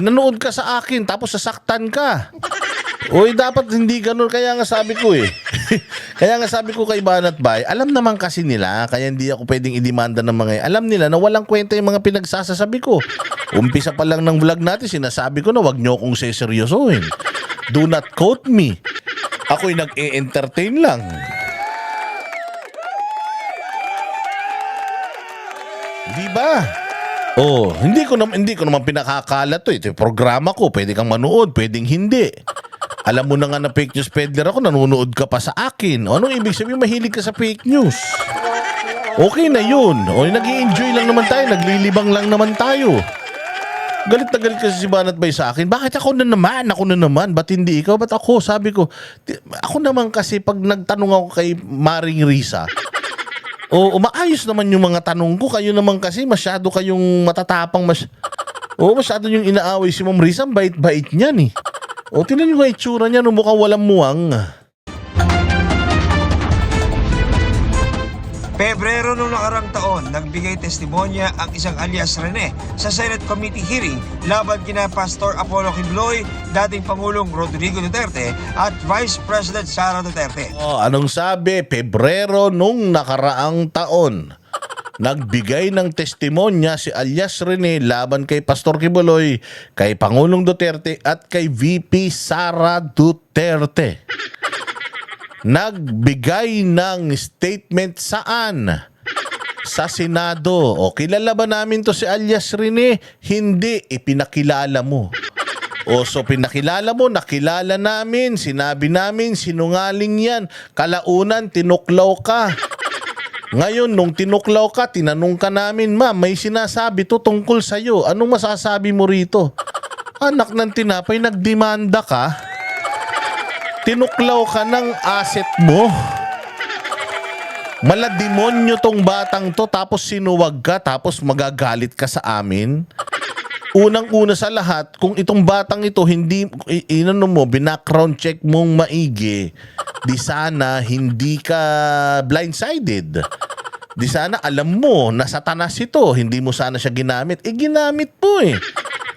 Nanood ka sa akin tapos sasaktan ka. Dapat hindi ganun. Kaya nga sabi ko Kaya nga sabi ko kay Banatbay, alam naman kasi nila, kaya hindi ako pwedeng idemanda ng mga alam nila na walang kwenta yung mga pinagsasasabi ko. Umpisa pa lang ng vlog natin, sinasabi ko na wag nyo akong seseryosohin. Do not quote me. Ako'y nag-e-entertain lang. Di ba? Hindi ko naman pinakakalat to. Ito yung programa ko. Pwede kang manood, pwedeng hindi. Alam mo na nga na fake news peddler ako, nanonood ka pa sa akin. Anong ibig sabihin mahilig ka sa fake news? Okay na yun. Nag-i-enjoy lang naman tayo, naglilibang lang naman tayo. Galit na galit kasi si Banatbay sa akin. Bakit ako na naman? Ba't hindi ikaw? Ba't ako? Sabi ko, ako naman kasi pag nagtanong ako kay Maring Risa, umaayos naman yung mga tanong ko. Kayo naman kasi masyado kayong matatapang. Masyado yung inaaway si Ma'am Risa. Ang bait-bait niyan eh. Tingnan nyo nga itsura niya, mukhang walang muwang. Pebrero noong nakarang taon, nagbigay testimonya ang isang alias Rene sa Senate Committee hearing laban kina Pastor Apollo Kibuloy, dating Pangulong Rodrigo Duterte at Vice President Sara Duterte. Anong sabi? Pebrero nung nakaraang taon, nagbigay ng testimonya si alias Rene laban kay Pastor Kibuloy, kay Pangulong Duterte at kay VP Sara Duterte. Nagbigay ng statement saan? Sa Senado. Kilala ba namin to si alias Rene? Hindi, ipinakilala mo. So pinakilala mo, nakilala namin, sinabi namin, sinungaling yan. Kalaunan, tinuklaw ka. Ngayon, nung tinuklaw ka, tinanong ka namin, ma'am, may sinasabi to tungkol sa'yo. Anong masasabi mo rito? Anak ng tinapay, nagdemanda ka? Tinuklaw ka ng asset mo. Malademonyo tong batang to, tapos sinuwag ka, tapos magagalit ka sa amin. Unang-una sa lahat, kung itong batang ito hindi background check mong maigi, di sana hindi ka blindsided. Di sana alam mo na satanas ito, hindi mo sana siya ginamit. Ginamit mo eh.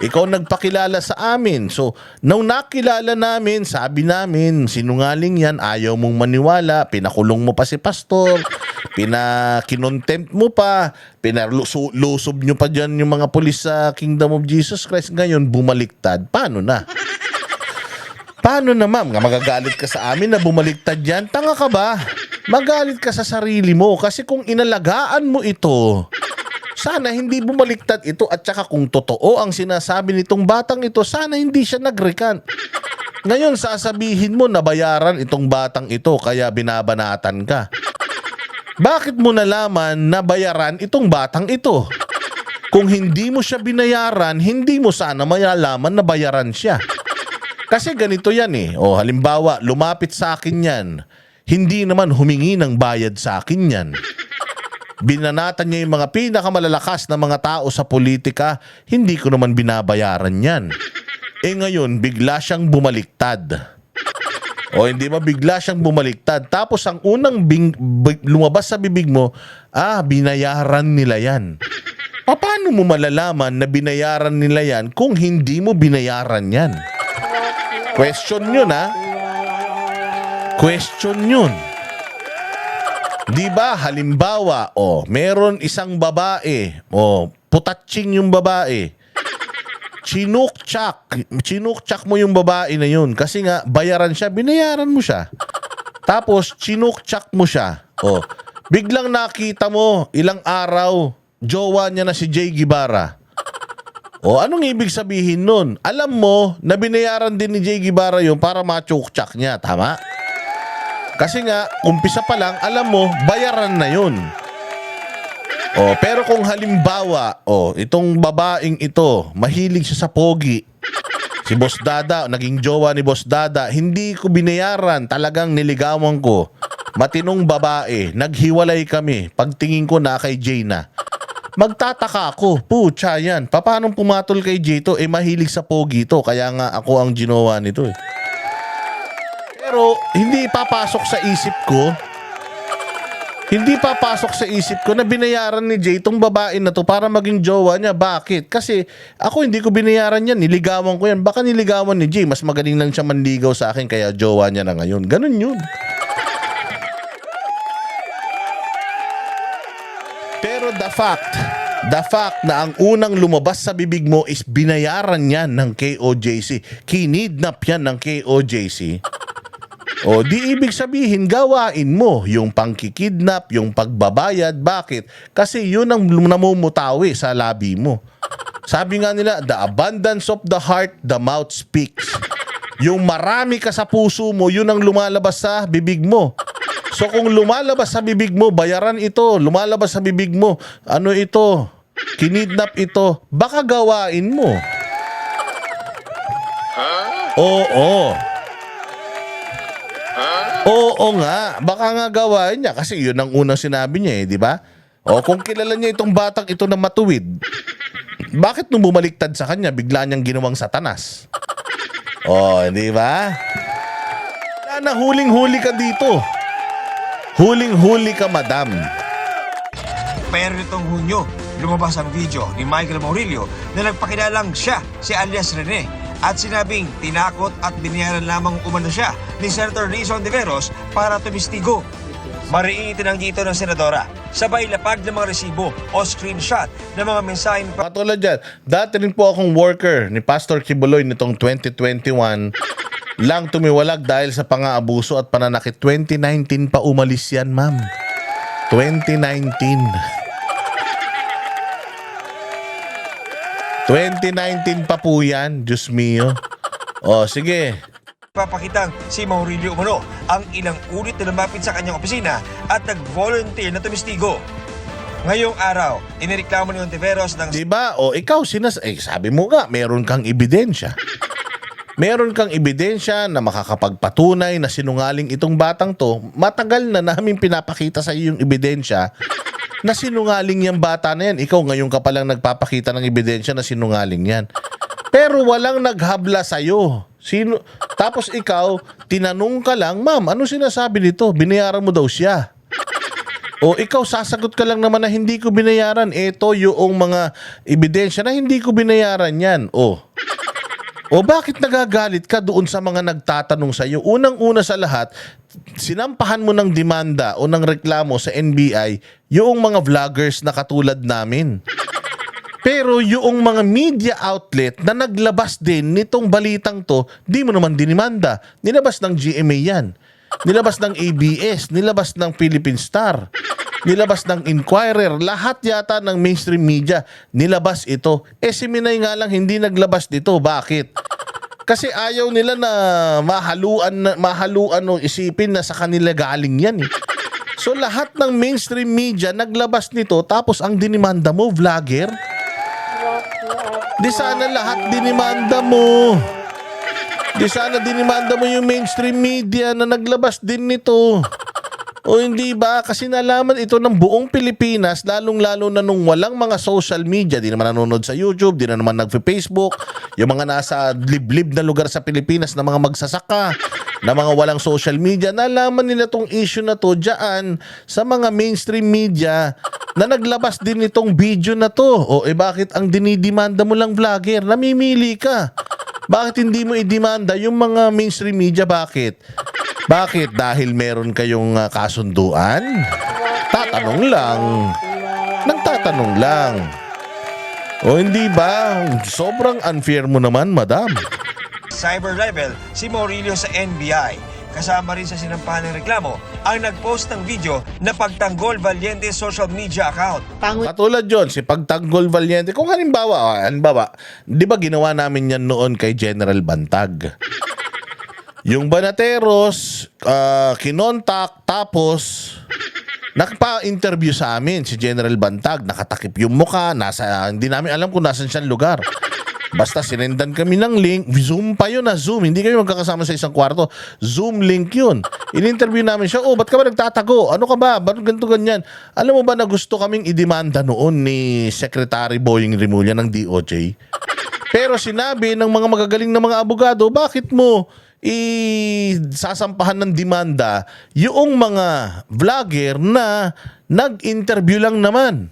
Ikaw nagpakilala sa amin. So, nung nakilala namin, sabi namin, sinungaling yan, ayaw mong maniwala, pinakulong mo pa si pastor, kinotempt mo pa, pinalusob nyo pa dyan yung mga pulis sa Kingdom of Jesus Christ. Ngayon, bumaliktad. Paano na? Paano na, ma'am? Magagalit ka sa amin na bumaliktad yan? Tanga ka ba? Magalit ka sa sarili mo kasi kung inalagaan mo ito, Sana hindi bumaliktad ito at saka kung totoo ang sinasabi nitong batang ito, sana hindi siya nag-recant. Ngayon sasabihin mo na bayaran itong batang ito kaya binabanatan ka. Bakit mo nalaman na bayaran itong batang ito? Kung hindi mo siya binayaran, hindi mo sana malalaman na bayaran siya. Kasi ganito yan eh. O halimbawa, lumapit sa akin yan. Hindi naman humingi ng bayad sa akin yan. Binanatan niya yung mga pinakamalalakas na mga tao sa politika, hindi ko naman binabayaran yan. Eh ngayon, bigla siyang bumaliktad. O hindi ba bigla siyang bumaliktad? Tapos ang unang lumabas sa bibig mo, binayaran nila yan. Paano mo malalaman na binayaran nila yan kung hindi mo binayaran yan? Question yun Question yun. Di ba halimbawa, meron isang babae, putatsing yung babae. Chinukchak mo yung babae na yun kasi nga bayaran siya, binayaran mo siya. Tapos chinukchak mo siya. Biglang nakita mo ilang araw jowa niya na si Jay Guevara. Anong ibig sabihin nun? Alam mo na binayaran din ni Jay Guevara yun para machukchak niya, tama? Kasi nga umpisa pa lang alam mo bayaran na yun. Pero kung halimbawa, itong babaeng ito, mahilig siya sa pogi. Si Boss Dada, naging jowa ni Boss Dada, hindi ko binayaran, talagang niligawan ko. Matinong babae, naghiwalay kami, pagtingin ko na kay Jay na. Magtataka ako, pucha yan, paano pumatol kay Jay to? Mahilig sa pogi to, kaya nga ako ang ginawa nito eh. Pero hindi papasok sa isip ko, na binayaran ni Jay itong babae na to para maging jowa niya. Bakit? Kasi ako hindi ko binayaran yan. Niligawan ko yan. Baka niligawan ni Jay. Mas magaling lang siya manligaw sa akin kaya jowa niya na ngayon. Ganun yun. Pero the fact na ang unang lumabas sa bibig mo is binayaran yan ng KOJC. Kinidnap yan ng KOJC. Di ibig sabihin gawain mo yung pangkikidnap, yung pagbabayad. Bakit? Kasi yun ang namumutawi sa labi mo. Sabi nga nila, the abundance of the heart, the mouth speaks. Yung marami ka sa puso mo, yun ang lumalabas sa bibig mo. So kung lumalabas sa bibig mo, bayaran ito. Lumalabas sa bibig mo, ano ito? Kinidnap ito. Baka gawain mo. Oo nga, baka nga gawain niya kasi yun ang unang sinabi niya di ba? Kung kilala niya itong batang ito na matuwid, bakit nung bumaliktad sa kanya, bigla niyang ginawang satanas? Di ba? Na huling-huli ka dito. Huling-huli ka, madam. Pero nitong Hunyo, lumabas ang video ni Michael Maurilio na nagpakilalang siya si alias Rene at sinabing tinakot at binayaran lamang umano siya ni Senator Risa Ontiveros para tumistigo. Mariing itinanggi ito ng senadora. Sabay lapag ng mga resibo o screenshot ng mga mensahe. Patulad dyan, dati rin po akong worker ni Pastor Kibuloy nitong 2021 lang tumiwalag dahil sa pang-aabuso at pananakit. 2019 pa umalis yan, ma'am. 2019 pa po yan, Diyos mio. Sige. Papakitang si Maurilio umano ang ilang ulit na lumapit sa kanyang opisina at nag-volunteer na tumistigo. Ngayong araw, inireklamo ni Ontiveros ng... Diba? Ikaw, sabi mo nga, meron kang ebidensya. Meron kang ebidensya na makakapagpatunay na sinungaling itong batang to. Matagal na namin pinapakita sa iyo yung ebidensya na sinungaling yung bata na yan. Ikaw ngayon ka palang nagpapakita ng ebidensya na sinungaling yan. Pero walang naghabla sa'yo. Tapos ikaw, tinanong ka lang, ma'am, ano sinasabi nito? Binayaran mo daw siya. Ikaw, sasagot ka lang naman na hindi ko binayaran. Ito yung mga ebidensya na hindi ko binayaran yan. Bakit nagagalit ka doon sa mga nagtatanong sa iyo? Unang-una sa lahat, sinampahan mo ng demanda o ng reklamo sa NBI yung mga vloggers na katulad namin. Pero yung mga media outlet na naglabas din nitong balitang to, di mo naman dinimanda. Nilabas ng GMA yan. Nilabas ng ABS. Nilabas ng Philippine Star. nilabas ng Inquirer, lahat yata ng mainstream media nilabas ito. Si Minay nga lang hindi naglabas dito. Bakit? Kasi ayaw nila na mahaluan o isipin na sa kanila galing yan eh. So lahat ng mainstream media naglabas nito, tapos ang dinimanda mo, vlogger? Di sana lahat dinimanda mo. Di sana dinimanda mo yung mainstream media na naglabas din nito. O hindi ba? Kasi nalaman ito ng buong Pilipinas, lalong-lalo na nung walang mga social media. Di naman nanonood sa YouTube, di na naman nag-Facebook. Yung mga nasa liblib na lugar sa Pilipinas na mga magsasaka, na mga walang social media, nalaman nila tong issue na to dyan sa mga mainstream media na naglabas din itong video na to. O bakit ang dinidimanda mo lang, vlogger? Namimili ka. Bakit hindi mo idemanda yung mga mainstream media? Bakit? Bakit? Dahil meron kayong kasunduan? Tatanong lang. Nagtatanong lang. O hindi ba? Sobrang unfair mo naman, madam. Cyber libel si Maurilio sa NBI. Kasama rin sa sinampahan ng reklamo ang nagpost ng video na Pagtanggol Valiente social media account. Katulad yun, si Pagtanggol Valiente. Kung halimbawa, di ba ginawa namin yan noon kay General Bantag? Yung Banateros, kinontak, tapos nagpa-interview sa amin si General Bantag. Nakatakip yung mukha, hindi namin alam kung nasan siyang lugar. Basta sinendan kami ng link, Zoom pa yun Zoom. Hindi kami magkakasama sa isang kwarto. Zoom link yun. In-interview namin siya, ba't ka ba nagtatago? Ano ka ba? Ba't ganito ganyan? Alam mo ba na gusto kaming idemanda noon ni Secretary Boying Rimulya ng DOJ? Pero sinabi ng mga magagaling na mga abogado, bakit mo sasampahan ng demanda yung mga vlogger na nag-interview lang naman?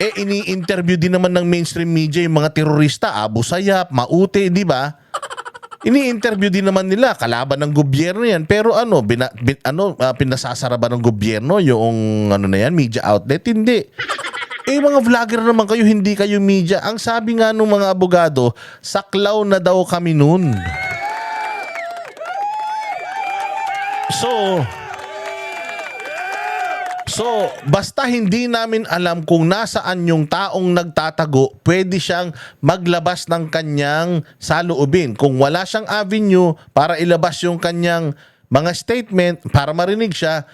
Ini-interview din naman ng mainstream media yung mga terorista, Abu Sayyaf, Maute, di ba? Ini-interview din naman nila, kalaban ng gobyerno yan. Pero pinasasara ba ng gobyerno yung media outlet? Hindi. Mga vlogger naman kayo, hindi kayo media. Ang sabi nga ng mga abogado, saklaw na daw kami nun. So, basta hindi namin alam kung nasaan yung taong nagtatago, pwede siyang maglabas ng kanyang saloobin. Kung wala siyang avenue para ilabas yung kanyang mga statement, para marinig siya,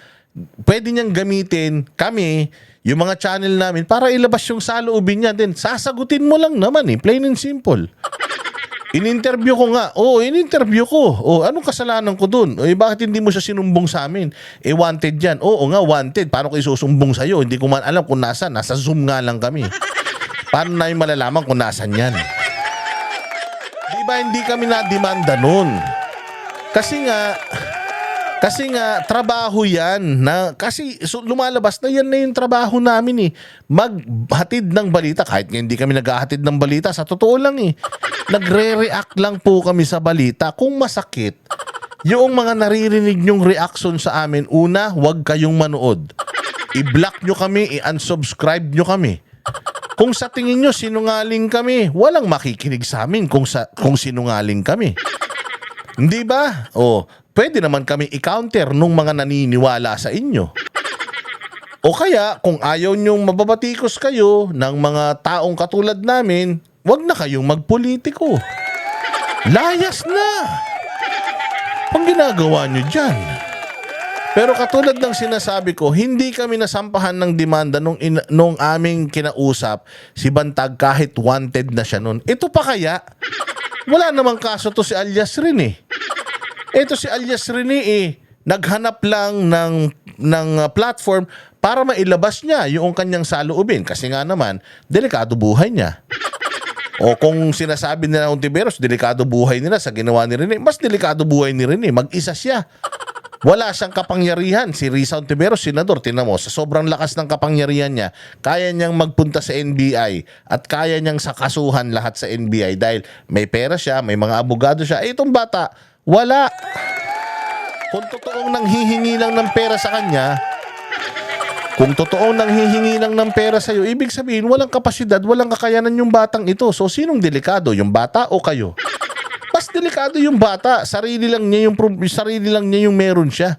pwede niyang gamitin kami, yung mga channel namin, para ilabas yung saloobin niya. Then, sasagutin mo lang naman plain and simple. In-interview ko nga. In-interview ko. Anong kasalanan ko dun? Bakit hindi mo siya sinumbong sa amin? Wanted yan. Oo nga, wanted. Paano ko isusumbong sa'yo? Hindi ko man alam kung nasa Zoom nga lang kami. Paano namin malalaman kung nasan yan? Di ba hindi kami na-demanda nun? Kasi nga, trabaho yan. Lumalabas na yan na yung trabaho namin maghatid ng balita. Kahit nga hindi kami naghahatid ng balita, sa totoo lang nagre-react lang po kami sa balita. Kung masakit, yung mga naririnig nyong reaction sa amin, una, huwag kayong manood. I-block nyo kami, i-unsubscribe nyo kami. Kung sa tingin nyo sinungaling kami, walang makikinig sa amin kung sinungaling kami. Hindi ba? Pwede naman kami i-counter nung mga naniniwala sa inyo. O kaya, kung ayaw nyong mababatikos kayo ng mga taong katulad namin, wag na kayong magpolitiko. Layas na! Ang ginagawa nyo dyan. Pero katulad ng sinasabi ko, hindi kami nasampahan ng demanda nung aming kinausap si Bantag kahit wanted na siya nun. Ito pa kaya? Wala namang kaso to si alias Rene. Ito si alias Rene naghanap lang ng platform para mailabas niya yung kanyang saloobin. Kasi nga naman, delikado buhay niya. O kung sinasabi nila Ontiveros, delikado buhay nila sa ginawa ni Rene, mas delikado buhay ni Rene. Mag-isa siya. Wala siyang kapangyarihan. Si Risa Ontiveros, senador, tinan mo, sa sobrang lakas ng kapangyarihan niya, kaya niyang magpunta sa NBI at kaya niyang sakasuhan lahat sa NBI dahil may pera siya, may mga abogado siya. Itong bata, wala. Kung totoong nanghihingi lang ng pera sa kanya, kung totoong nanghihingi lang ng pera sa'yo, ibig sabihin, walang kapasidad, walang kakayanan yung batang ito. So, sinong delikado? Yung bata o kayo? Mas delikado yung bata. Sarili lang niya yung meron siya.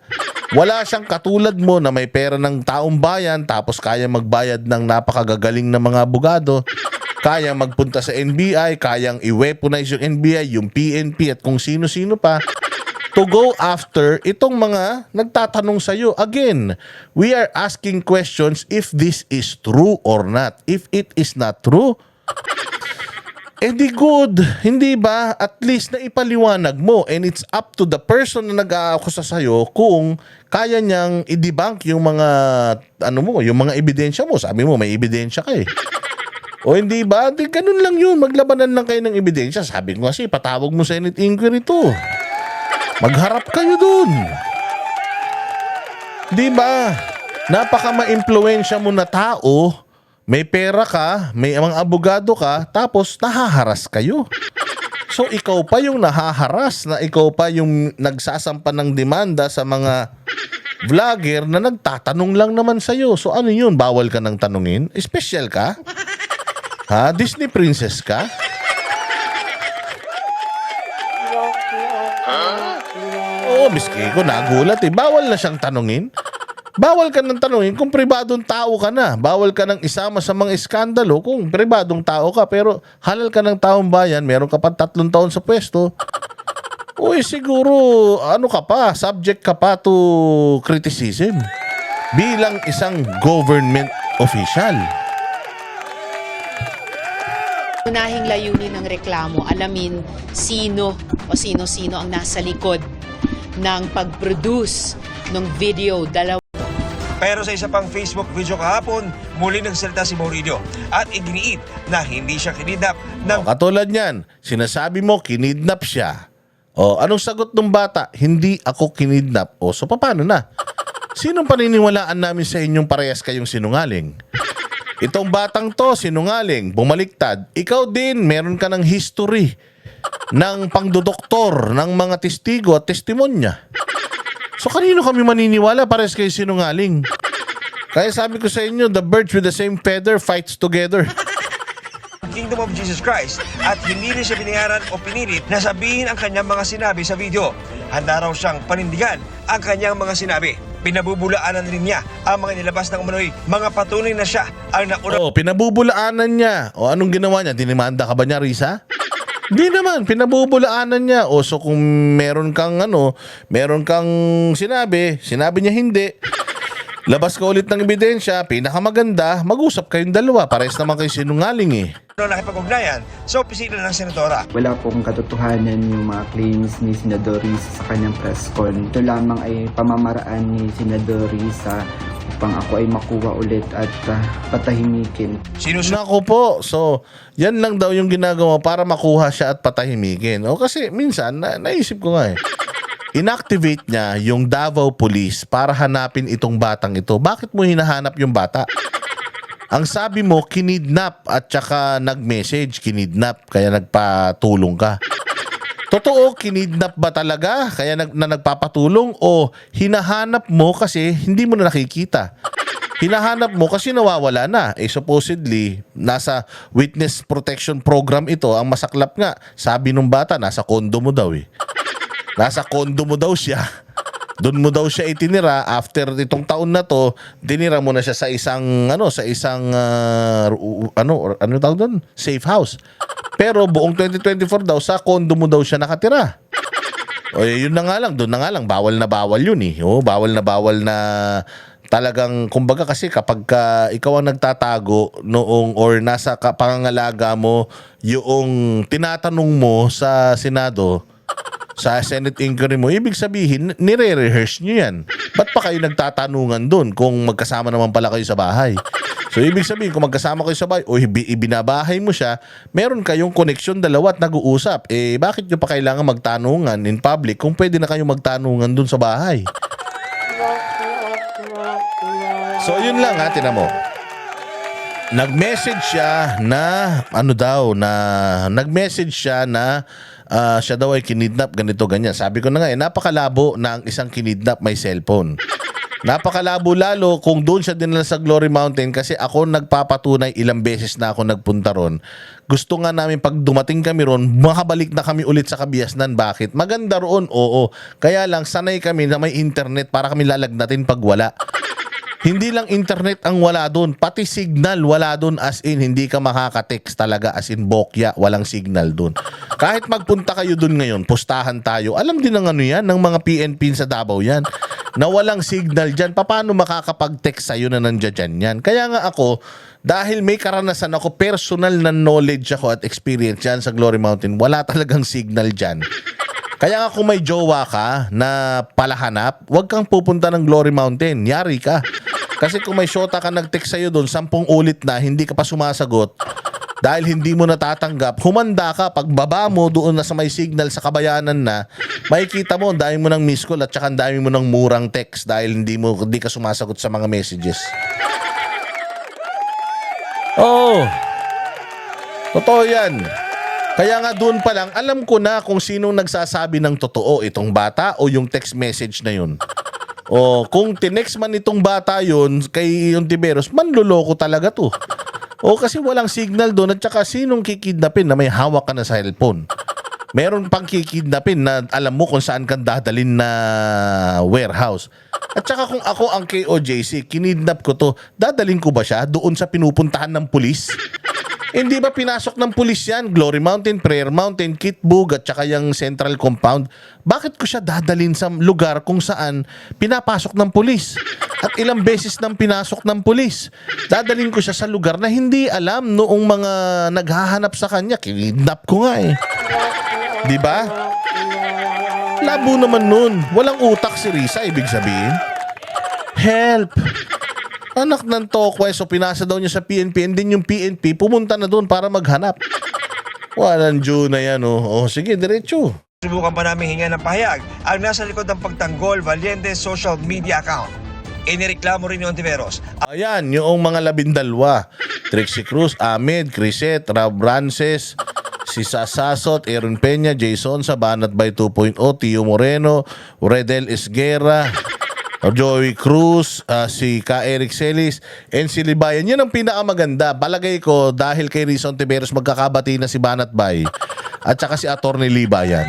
Wala siyang katulad mo na may pera ng taong bayan tapos kaya magbayad ng napakagagaling na mga abogado, kaya magpunta sa NBI, kayang i-weaponize yung NBI, yung PNP at kung sino-sino pa to go after itong mga nagtatanong sa'yo. Again, we are asking questions if this is true or not. If it is not true, di good, hindi ba? At least na ipaliwanag mo, and it's up to the person na nag-aakusa sa'yo kung kaya niyang i-debunk yung mga yung mga ebidensya mo. Sabi mo may ebidensya ka eh. O hindi ba? Di ganun lang yun. Maglabanan lang kayo ng ebidensya. Sabi ko kasi patawag mo Senate inquiry to. Magharap kayo dun. Di ba? Napaka ma-impluwensya mo na tao. May pera ka, may mga abogado ka, tapos nahaharas kayo. So ikaw pa yung nahaharas, na ikaw pa yung nagsasampa ng demanda sa mga vlogger na nagtatanong lang naman sa'yo. So ano yun? Bawal ka nang tanungin? Special ka? Ha? Disney princess ka? Oo, miski ko nagulat eh. Bawal na siyang tanungin. Bawal ka nang tanungin kung pribadong tao ka na. Bawal ka nang isama sa mga iskandalo kung pribadong tao ka. Pero halal ka ng taong bayan, meron ka pa 3 taon sa pwesto. Uy, siguro, ka pa, subject ka pa to criticism bilang isang government official. Unahing layunin ng reklamo, alamin sino o sino-sino ang nasa likod ng pag-produce ng video. Pero sa isa pang Facebook video kahapon, muli nagsalita si Maurilio at iginiit na hindi siya kinidnap ng Katulad niyan, sinasabi mo kinidnap siya. Anong sagot ng bata? Hindi ako kinidnap. So paano na? Sinong paniniwalaan namin sa inyong parehas kayong sinungaling? Itong batang to, sinungaling, bumaliktad. Ikaw din, meron ka ng history ng pangdodoktor ng mga testigo at testimonya. So kanino kami maniniwala? Parehas kayo sinungaling. Kaya sabi ko sa inyo, the birds with the same feather fights together. Kingdom of Jesus Christ at hindi rin siya binayaran o pinilit na sabihin ang kanyang mga sinabi sa video. Handa raw siyang panindigan ang kanyang mga sinabi. Pinabubulaanan rin niya ang mga nilabas ng umano'y mga patunay na siya ang nauna. Pinabubulaanan niya. Anong ginawa niya? Dinimanda ka ba niya, Risa? Di naman, pinabubulaanan niya. So kung meron kang sinabi niya hindi. Labas ka ulit ng ebidensya, pinakamaganda, mag-usap kayong dalawa. Parehas naman kayo sinungaling eh. Nakipag-ugnayan sa opisina ng senadora. Wala pong katotohanan yung mga claims ni Senador Risa sa kanyang press con. Ito lamang ay pamamaraan ni Senador Risa upang ako ay makuha ulit at patahimikin. Nako po, so yan lang daw yung ginagawa para makuha siya at patahimikin. Kasi minsan, naisip ko nga eh. Inactivate niya yung Davao Police para hanapin itong batang ito. Bakit mo hinahanap yung bata? Ang sabi mo, kinidnap at saka nag-message, kinidnap, kaya nagpatulong ka. Totoo, kinidnap ba talaga kaya nagpapatulong o hinahanap mo kasi hindi mo na nakikita? Hinahanap mo kasi nawawala na. Supposedly, nasa witness protection program ito. Ang masaklap nga, sabi nung bata, nasa kondo mo daw eh. Nasa kondo mo daw siya. Doon mo daw siya itinira. After itong taon na to, dinira mo na siya sa isang tawag doon? Safe house. Pero buong 2024 daw, sa kondo mo daw siya nakatira. Yun na nga lang, doon na nga lang, bawal na bawal yun eh. Bawal na talagang, kumbaga kasi kapag ikaw ang nagtatago noong or nasa pangangalaga mo, yung tinatanong mo sa Senado, sa Senate inquiry mo, ibig sabihin, nire-rehearse nyo yan. Ba't pa kayo nagtatanungan doon kung magkasama naman pala kayo sa bahay? So, ibig sabihin, kung magkasama kayo sa bahay o ibinabahay mo siya, meron kayong koneksyon dalawa at nag-uusap. Bakit nyo pa kailangan magtanungan in public kung pwede na kayo magtanungan doon sa bahay? So, yun lang ha, tinan mo. Nag-message siya na, siya daw ay kinidnap, ganito, ganyan. Sabi ko na nga napakalabo na ang isang kinidnap may cellphone. Napakalabo lalo kung doon siya dinala sa Glory Mountain kasi ako nagpapatunay ilang beses na ako nagpunta ron. Gusto nga namin pag dumating kami ron, makabalik na kami ulit sa Kabiasnan. Bakit? Maganda roon, oo. Kaya lang sanay kami na may internet para kami lalagnatin pag wala. Hindi lang internet ang wala doon, pati signal wala doon, as in hindi ka makaka-text talaga, as in bokya, walang signal doon. Kahit magpunta kayo doon ngayon, pustahan tayo, alam din ng ano yan, ng mga PNP sa Davao yan, na walang signal dyan, paano makakapag-text sa'yo na nandiyan dyan yan? Kaya nga ako, dahil may karanasan ako, personal na knowledge ako at experience dyan sa Glory Mountain, wala talagang signal dyan. Kaya nga kung may jowa ka na palahanap, huwag kang pupunta ng Glory Mountain. Yari ka. Kasi kung may shota ka nag-text sa'yo doon, 10 ulit na, hindi ka pa sumasagot, dahil hindi mo natatanggap, humanda ka. Pagbaba mo doon na sa may signal sa Kabayanan na, makikita mo, ang dami mo ng miss call at saka ang dami mo ng murang text dahil hindi ka sumasagot sa mga messages. Oh, totoo yan. Kaya nga doon pa lang, alam ko na kung sinong nagsasabi ng totoo, itong bata o yung text message na yun. O kung tinext man itong bata yun kay Ontiveros, manloloko talaga to. O kasi walang signal doon at saka sinong kikidnapin na may hawak ka na sa cellphone. Meron pang kikidnapin na alam mo kung saan kang dadalin na warehouse. At saka kung ako ang KOJC, kinidnap ko to, dadalin ko ba siya doon sa pinupuntahan ng pulis? Hindi ba pinasok ng pulis yan? Glory Mountain, Prayer Mountain, Kitbug at saka yung Central Compound. Bakit ko siya dadalhin sa lugar kung saan pinapasok ng pulis? At ilang beses nang pinasok ng pulis. Dadalhin ko siya sa lugar na hindi alam noong mga naghahanap sa kanya. Kinidnap ko nga eh. Di ba? Labo naman nun. Walang utak si Risa, ibig sabihin. Help! Anak ng tokwe, so pinasa daw niya sa PNP and din yung PNP pumunta na doon para maghanap. Walang Diyo na yan, oh. Oh, sige, diretso. Subukan pa namin hinga ng pahayag ang nasa likod ng pagtanggol Valiente social media account. Inireklamo rin ni Ontiveros. Ayan, yung mga 12. Trixie Cruz, Ahmed, Crisette, Rob Rances, si Sasasot, Aaron Peña, Jason sa Banat by 2.0, Tio Moreno, Redel Esguerra, Joey Cruz, si Ka Eric Celis, and si Libayan. Yan ang pinakamaganda. Balagay ko dahil kay Risa Ontiveros magkakabati na si Banat Bay at saka si Attorney Libayan.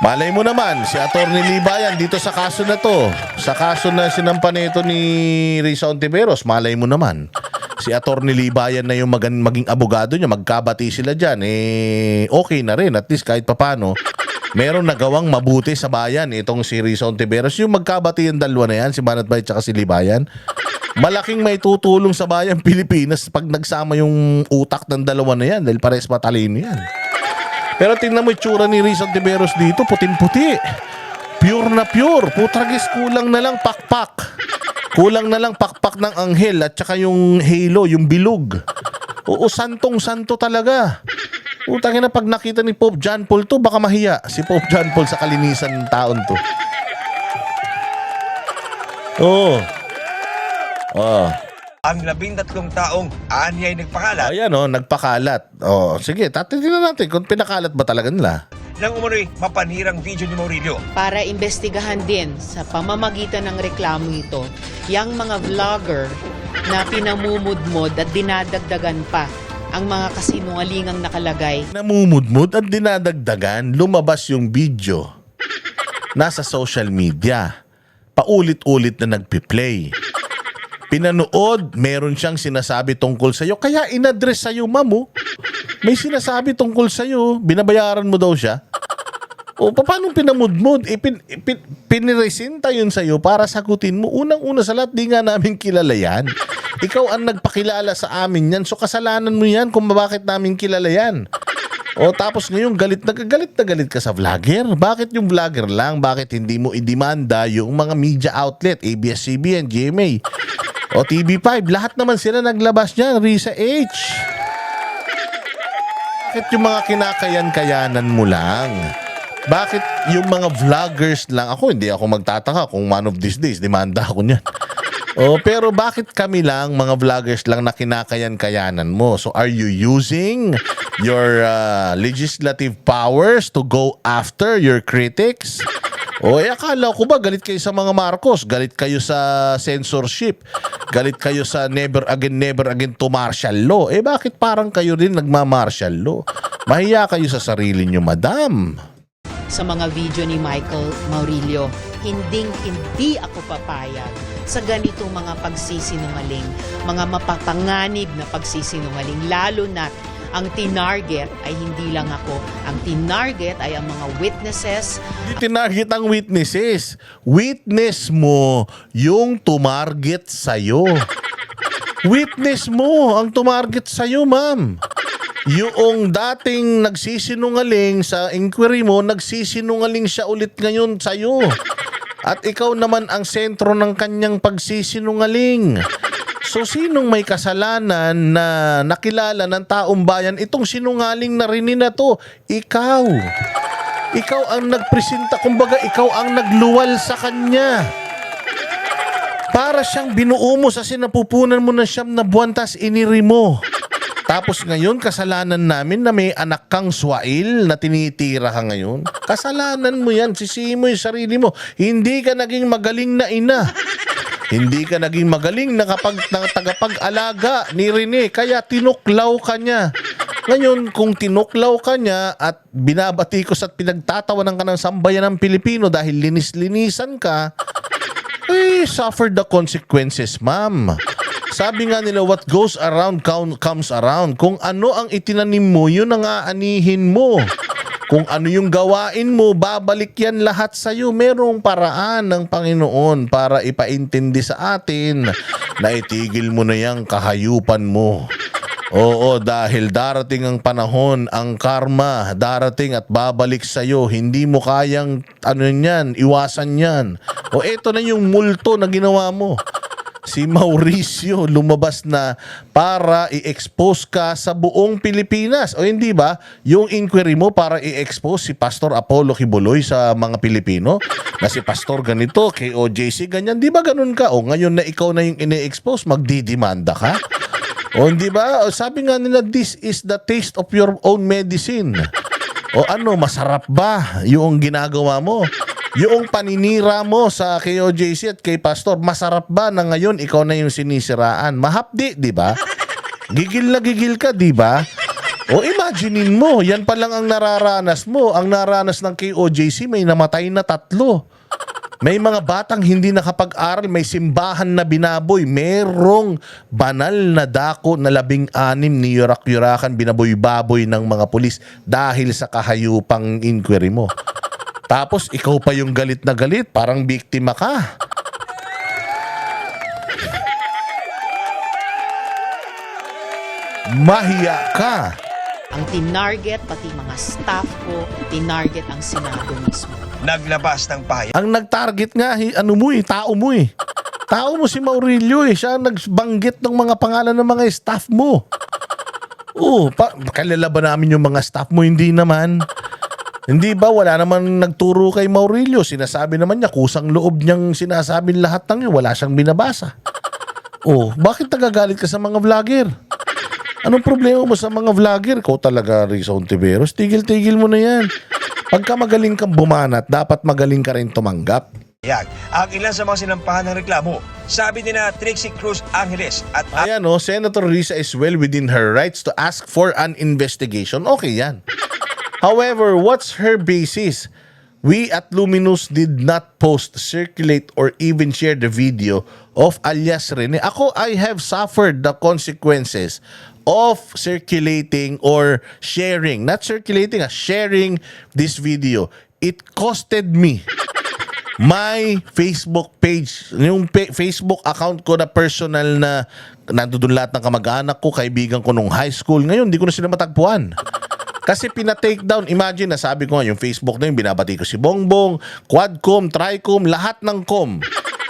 Malay mo naman, si Attorney Libayan dito sa kaso na to. Sa kaso na sinampan nito ni Risa Ontiveros, malay mo naman. Si Attorney Libayan na yung maging abogado niya, magkabati sila dyan. Okay na rin. At least kahit papano, meron nagawang mabuti sa bayan itong si Risa Ontiveros. Yung magkabati yung dalawa na yan, si Banat Bay at si Libayan. Malaking may tutulong sa bayan Pilipinas pag nagsama yung utak ng dalawa na yan dahil parehas matalino yan. Pero tingnan mo yung tsura ni Risa Ontiveros dito, puting-puti. Pure na pure. Putragis, kulang na lang pakpak. Kulang na lang pakpak ng anghel at saka yung halo, yung bilog. Oo, santong-santo talaga. Utangin na pag nakita ni Pope John Paul to, baka mahiya si Pope John Paul sa kalinisan ng taon to. Oo. Oh. Ang 13 taong anyay nagpakalat Ayan nagpakalat. Sige, tatitingnan natin kung pinakalat ba talaga nila. nang umunoy mapanirang video ni Maurilio. Para imbestigahan din sa pamamagitan ng reklamo ito, yung mga vlogger na pinamumudmod at dinadagdagan pa ang mga kasinungalingang nakalagay. Namumudmod at dinadagdagan, lumabas yung video. Nasa social media. Paulit-ulit na nagpi-play. Pinanood, meron siyang sinasabi tungkol sa'yo. Kaya in-address sa'yo, ma'am. May sinasabi tungkol sa'yo. Binabayaran mo daw siya. O, paano pinamudmod? Piniresinta yun sa'yo para sagutin mo. Unang-una sa lahat, di nga namin kilala yan. Ikaw ang nagpakilala sa amin yan. So, kasalanan mo yan kung bakit namin kilala yan. O, tapos ngayon, galit na galit ka sa vlogger. Bakit yung vlogger lang? Bakit hindi mo idemanda yung mga media outlet? ABS-CBN, GMA, o TV5. Lahat naman sila naglabas niyan. Risa H. Bakit yung mga kinakayan-kayanan mo lang? Bakit yung mga vloggers lang? Hindi ako magtataka kung one of these days, demanda ako niyan. Pero bakit kami lang, mga vloggers lang na kinakayan-kayanan mo? So are you using your legislative powers to go after your critics? O akala ko ba galit kayo sa mga Marcos? Galit kayo sa censorship? Galit kayo sa never again to martial law? Bakit parang kayo rin nagma-martial law? Mahiya kayo sa sarili nyo, madam. Sa mga video ni Michael Maurilio, hindi ako papayag sa ganitong mga pagsisinungaling, mga mapapanganib na pagsisinungaling, lalo na ang tinarget ay hindi lang ako. Ang tinarget ay ang mga witnesses. Hindi tinarget ang witnesses. Witness mo yung tumarget sa'yo. Witness mo ang tumarget sa'yo, ma'am. Yung dating nagsisinungaling sa inquiry mo, nagsisinungaling siya ulit ngayon sa'yo. At ikaw naman ang sentro ng kanyang pagsisinungaling. So sinong may kasalanan na nakilala ng taong bayan itong sinungaling na rin na to? Ikaw. Ikaw ang nagpresenta, kumbaga ikaw ang nagluwal sa kanya. Para siyang binuo mo sa sinapupunan mo ng 9 na buwan tas iniri mo. Tapos ngayon kasalanan namin na may anak kang swail na tinitira ka ngayon. Kasalanan mo yan, sisihin mo yung sarili mo. Hindi ka naging magaling na ina. Hindi ka naging magaling na tagapag-alaga ni Rene, kaya tinuklaw ka niya. Ngayon, kung tinuklaw ka niya at binabatikos at pinagtatawanan ka ng sambayan ng Pilipino dahil linis-linisan ka, suffer the consequences, ma'am. Sabi nga nila, what goes around comes around. Kung ano ang itinanim mo, yun ang aanihin mo. Kung ano yung gawain mo, babalik yan lahat sa'yo. Merong paraan ng Panginoon para ipaintindi sa atin na itigil mo na yung kahayupan mo. Oo, dahil darating ang panahon, ang karma, darating at babalik sa'yo. Hindi mo kayang, iwasan yan. O eto na yung multo na ginawa mo. Si Mauricio lumabas na para i-expose ka sa buong Pilipinas. O hindi ba? Yung inquiry mo para i-expose si Pastor Apollo Kibuloy sa mga Pilipino na si Pastor ganito, kay OJC ganyan. Di ba ganun ka? O ngayon na ikaw na yung ini-expose, magdidemanda ka? O hindi ba? O, sabi nga nila, this is the taste of your own medicine. O masarap ba yung ginagawa mo? Yung paninira mo sa kay OJC at kay Pastor, masarap ba na ngayon ikaw na yung sinisiraan? Mahapdi, di ba? Gigil na gigil ka, di ba? O imaginein mo, yan pa lang ang nararanas mo. Ang naranas ng kay OJC, may namatay na 3. May mga batang hindi nakapag-aral, may simbahan na binaboy, merong banal na dako na 16 ni yurak-yurakan binaboy-baboy ng mga pulis dahil sa kahayupang inquiry mo. Tapos ikaw pa yung galit na galit, parang biktima ka. Mahiya ka. Ang tinarget, pati mga staff ko, tinarget ang Senado mismo. Naglabas ng pahayag Ang nag-target nga, tao mo eh. Tao mo si Maurilio eh. Siya nagbanggit ng mga pangalan ng mga staff mo. Kalala ba namin yung mga staff mo? Hindi naman. Hindi ba? Wala naman nagturo kay Maurilio. Sinasabi naman niya, kusang loob niyang sinasabi lahat ng yun. Wala siyang binabasa. Bakit nagagalit ka sa mga vlogger? Anong problema mo sa mga vlogger? Ikaw talaga, Risa Ontiveros. Tigil-tigil mo na yan. Pagka magaling kang bumanat, dapat magaling ka rin tumanggap. ang ilan sa mga sinampahan ng reklamo. Sabi ni na Trixie Cruz Angeles at Ayan Senator Risa is well within her rights to ask for an investigation. Okay yan. However, what's her basis? We at Luminous did not post, circulate, or even share the video of alias Rene. I have suffered the consequences of circulating or sharing. Not circulating, sharing this video. It costed me my Facebook page, yung Facebook account ko na personal na nandoon lahat ng kamag-anak ko, kaibigan ko nung high school. Ngayon, hindi ko na sila matagpuan. Kasi pina-take down, imagine, nasabi ko nga, yung Facebook na yun, binabati ko si Bongbong, Quadcom, Tricom, lahat ng com.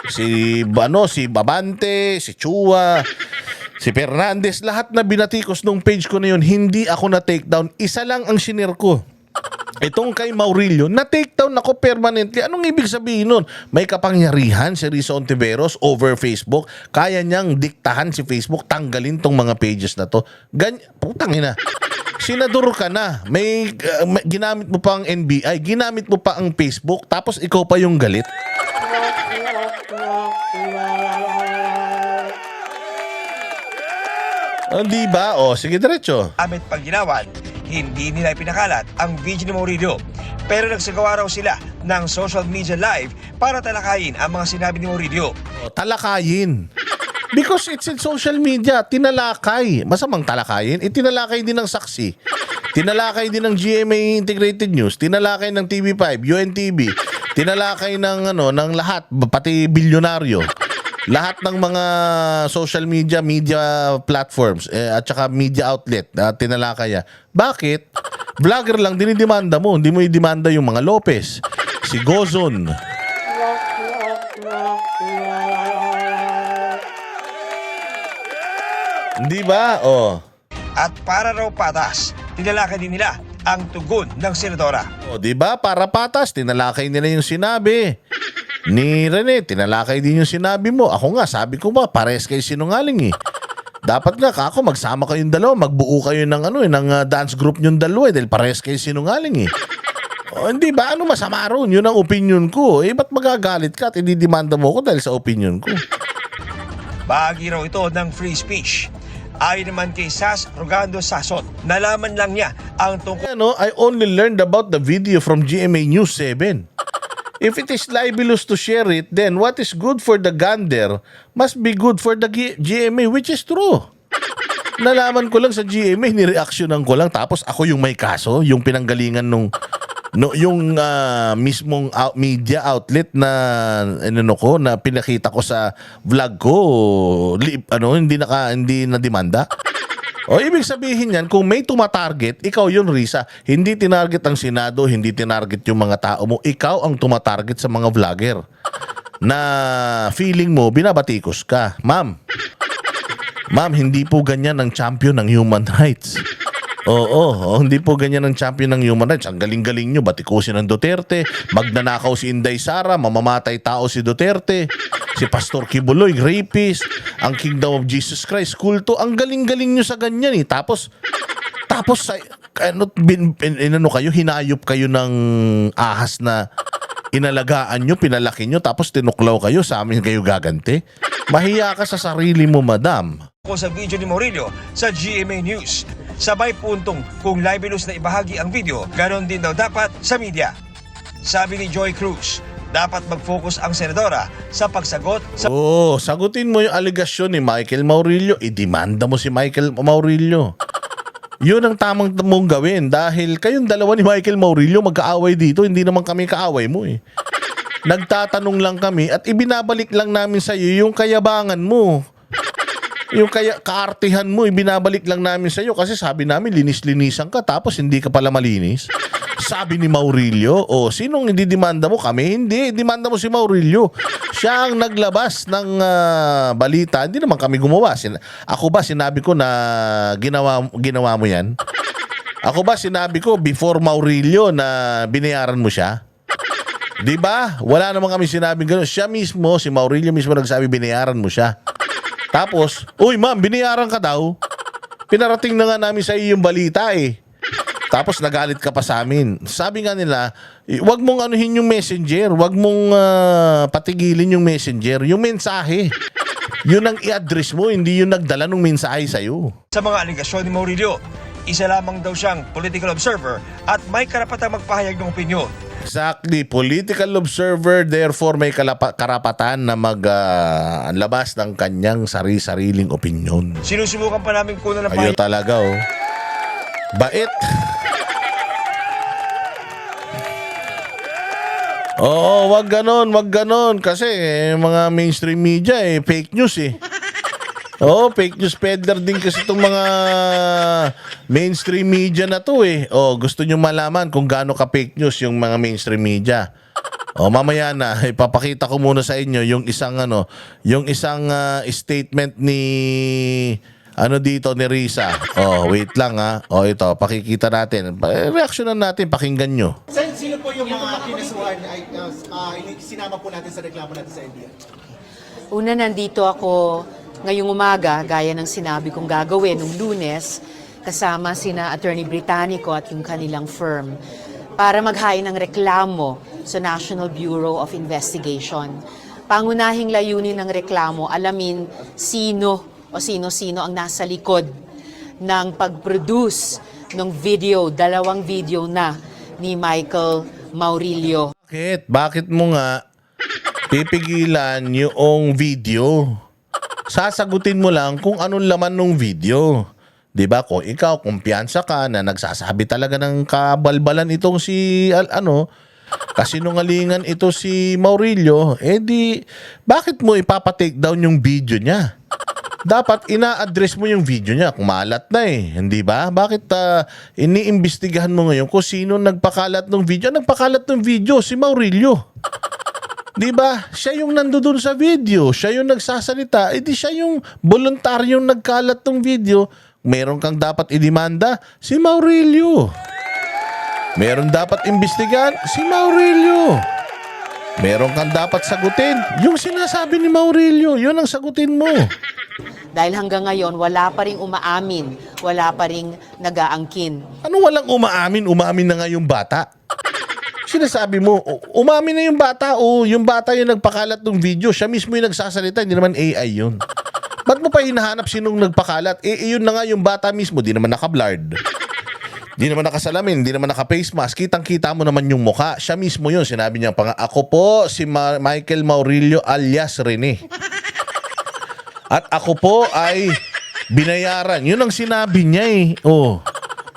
Si Babante, si Chua, si Fernandez, lahat na binatikos nung page ko na yun, hindi ako na-take down. Isa lang ang shinare ko. Itong kay Maurilio, na-take down ako permanently. Anong ibig sabihin nun? May kapangyarihan si Risa Ontiveros over Facebook. Kaya niyang diktahan si Facebook, tanggalin tong mga pages na to. Putang ina. Senador ka na. May ginamit mo pa ang NBI, ginamit mo pa ang Facebook, tapos ikaw pa yung galit. Di ba? Sige, diretso. Amit pang ginawan, hindi nila ipinakalat ang video ni Murillo. Pero nagsagawa raw sila ng social media live para talakayin ang mga sinabi ni Murillo. Talakayin. Because it's in social media, tinalakay. Masamang talakayin, tinalakay din ng saksi. Tinalakay din ng GMA Integrated News, tinalakay ng TV5, UNTV, tinalakay ng ng lahat, pati bilyonaryo. Lahat ng mga social media platforms at saka media outlet tinalakay. Bakit? Vlogger lang dinidemanda mo, hindi mo idemanda yung mga Lopez, si Gozon. Di ba? At para raw patas, tinalakay din nila ang tugon ng senadora. Di ba? Para patas, tinalakay nila yung sinabi ni Rene, tinalakay din yung sinabi mo. Ako nga, sabi ko ba, pares kayo sinungaling eh. Dapat nga, kako, magsama kayong dalawa, magbuo kayo ng dance group nyong dalawa dahil pares kayo sinungaling eh. Hindi ba? Ano masama ron? Yun ang opinion ko. Ba't magagalit ka at ididemanda mo ko dahil sa opinion ko? Bahagi raw ito ng free speech. Ayon naman kay Sas Rogando Sasot, nalaman lang niya ang tungkol I only learned about the video from GMA News 7. If it is libelous to share it, then what is good for the gander must be good for the GMA, which is true. Nalaman ko lang sa GMA, nireaksyonan ko lang, tapos ako yung may kaso, yung pinanggalingan yung mismong media outlet na na pinakita ko sa vlog ko, hindi na demanda. Ibig sabihin yan, kung may tumatarget, ikaw yun, Risa. Hindi tinarget ang Senado, hindi tinarget yung mga tao mo. Ikaw ang tumatarget sa mga vlogger na feeling mo, binabatikos ka. Ma'am, hindi po ganyan ang champion ng human rights. Hindi po ganyan ang champion ng human rights. Ang galing-galing nyo, batikusin ng Duterte, magnanakaw si Inday Sara, mamamatay tao si Duterte, si Pastor Kibuloy, rapist, ang Kingdom of Jesus Christ, kulto. Ang galing-galing nyo sa ganyan eh. Tapos hinayop kayo ng ahas na inalagaan nyo, pinalaki nyo, tapos tinuklaw kayo, sa amin kayo gaganti. Mahiya ka sa sarili mo, madam. sa video ni Murillo sa GMA News. Sabay puntong kung libelous na ibahagi ang video, ganon din daw dapat sa media. Sabi ni Joy Cruz, dapat mag-focus ang senadora sa pagsagot sa... Sagutin mo yung aligasyon ni Michael Maurilio. Idemanda mo si Michael Maurilio. Yun ang tamang mong gawin dahil kayong dalawa ni Michael Maurilio magkaaway dito. Hindi naman kami kaaway mo eh. Nagtatanong lang kami at ibinabalik lang namin sa iyo yung kayabangan mo. Yung kaartihan mo, ibinabalik lang namin sa iyo kasi sabi namin linis-linisan ka tapos hindi ka pala malinis. Sabi ni Maurilio, sinong ididemanda mo? Kami hindi, demanda mo si Maurilio. Siya ang naglabas ng balita, hindi naman kami gumawa. Ako ba sinabi ko na ginawa mo yan? Ako ba sinabi ko before Maurilio na binayaran mo siya? Di ba? Wala naman kami sinabing gano'n. Siya mismo, si Maurilio mismo nagsabi binayaran mo siya. Tapos, uy ma'am, binayaran ka daw. Pinarating na nga namin sa iyo yung balita eh. Tapos nagalit ka pa sa amin. Sabi nga nila, wag mong anuhin yung messenger, wag mong patigilin yung messenger, yung mensahe. Yun ang i-address mo, hindi yung nagdala ng mensahe sa iyo. Sa mga aligasyon ni Maurilio, isa lamang daw siyang political observer at may karapatang magpahayag ng opinyon. Exactly. Political observer, therefore may karapatan na maglabas ng kanyang sari-sariling opinyon. Sinusubukan pa namin kunan ng Ayaw talaga Bait. Wag ganon. Kasi mga mainstream media fake news fake news peddler din kasi itong mga mainstream media na to gusto nyo malaman kung gaano ka fake news yung mga mainstream media. Mamaya na ipapakita ko muna sa inyo yung isang statement ni dito ni Risa. Wait lang ito, pakikita natin. Reaksyonan natin, pakinggan nyo. Sino po yung mga kinasuhan ay sinama po natin sa reklamo natin sa NBI? Una, nandito ako ngayong umaga, gaya ng sinabi kong gagawin nung Lunes, kasama sina Attorney Britannico at yung kanilang firm para maghain ng reklamo sa National Bureau of Investigation. Pangunahing layunin ng reklamo, alamin sino o sino-sino ang nasa likod ng pag-produce ng video, 2 video na ni Michael Maurilio. Bakit mo nga pipigilan yung video? Sasagutin mo lang kung anong laman ng video. 'Di ba? Kung ikaw kumpiyansa ka na nagsasabi talaga ng kabalbalan itong si kasinungalingan ito si Maurilio, di bakit mo ipapa-take down yung video niya? Dapat ina-address mo yung video niya kung maalat na hindi ba? Bakit iniimbestigahan mo ngayon kung sino nagpakalat ng video? Nagpakalat ng video si Maurilio. 'Di ba? Siya yung nandoon sa video, siya yung nagsasalita, di siya yung voluntaryong nagkalat ng video. Meron kang dapat idemanda, si Maurilio. Meron dapat imbestigahan, si Maurilio. Meron kang dapat sagutin, yung sinasabi ni Maurilio, yun ang sagutin mo. Dahil hanggang ngayon, wala pa rin umaamin, wala pa rin nag-aangkin. Ano walang umaamin? Umaamin na nga yung bata. Sinasabi mo, umamin na yung bata o yung bata yung nagpakalat ng video, siya mismo yung nagsasalita, hindi naman AI yun. Ba't mo pa hinahanap sinong nagpakalat? Yun na nga yung bata mismo, di naman naka-blurred. Di naman nakasalamin, di naman naka-face mask, kitang-kita mo naman yung mukha. Siya mismo yun, sinabi niya ako po si Michael Maurilio alias Rene. At ako po ay binayaran. Yun ang sinabi niya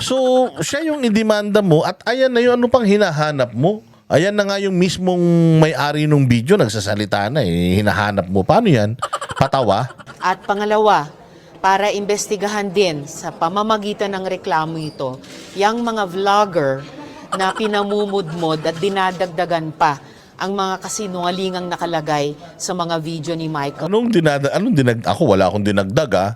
So, siya yung idemanda mo at ayan na yung ano pang hinahanap mo. Ayan na nga yung mismong may-ari ng video, nagsasalita na hinahanap mo. Paano yan? Patawa? At pangalawa, para imbestigahan din sa pamamagitan ng reklamo ito, yung mga vlogger na pinamumudmod at dinadagdagan pa ang mga kasinungalingang nakalagay sa mga video ni Michael. Anong dinagdag? Ako, wala akong dinagdag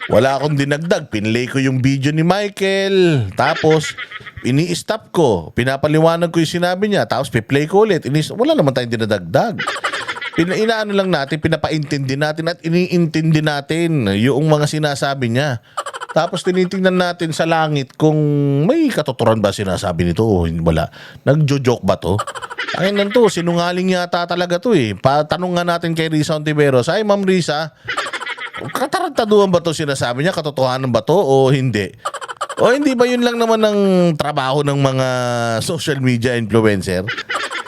Wala akong dinagdag. Pinlay ko yung video ni Michael. Tapos, ini-stop ko. Pinapaliwanag ko yung sinabi niya. Tapos, piplay ko ulit. Wala naman tayong dinadagdag. Inaano lang natin, pinapaintindi natin at iniintindi natin yung mga sinasabi niya. Tapos, tinitingnan natin sa langit kung may katotoran ba sinasabi nito o wala. Nagjo-joke ba to? Ay nanto, sinungaling yata talaga to Patanong nga natin kay Risa Ontiveros. Ay, Ma'am Risa, katarantaduhan ba to sinasabi niya? Katotohanan ba to o hindi? O hindi ba yun lang naman ang trabaho ng mga social media influencer?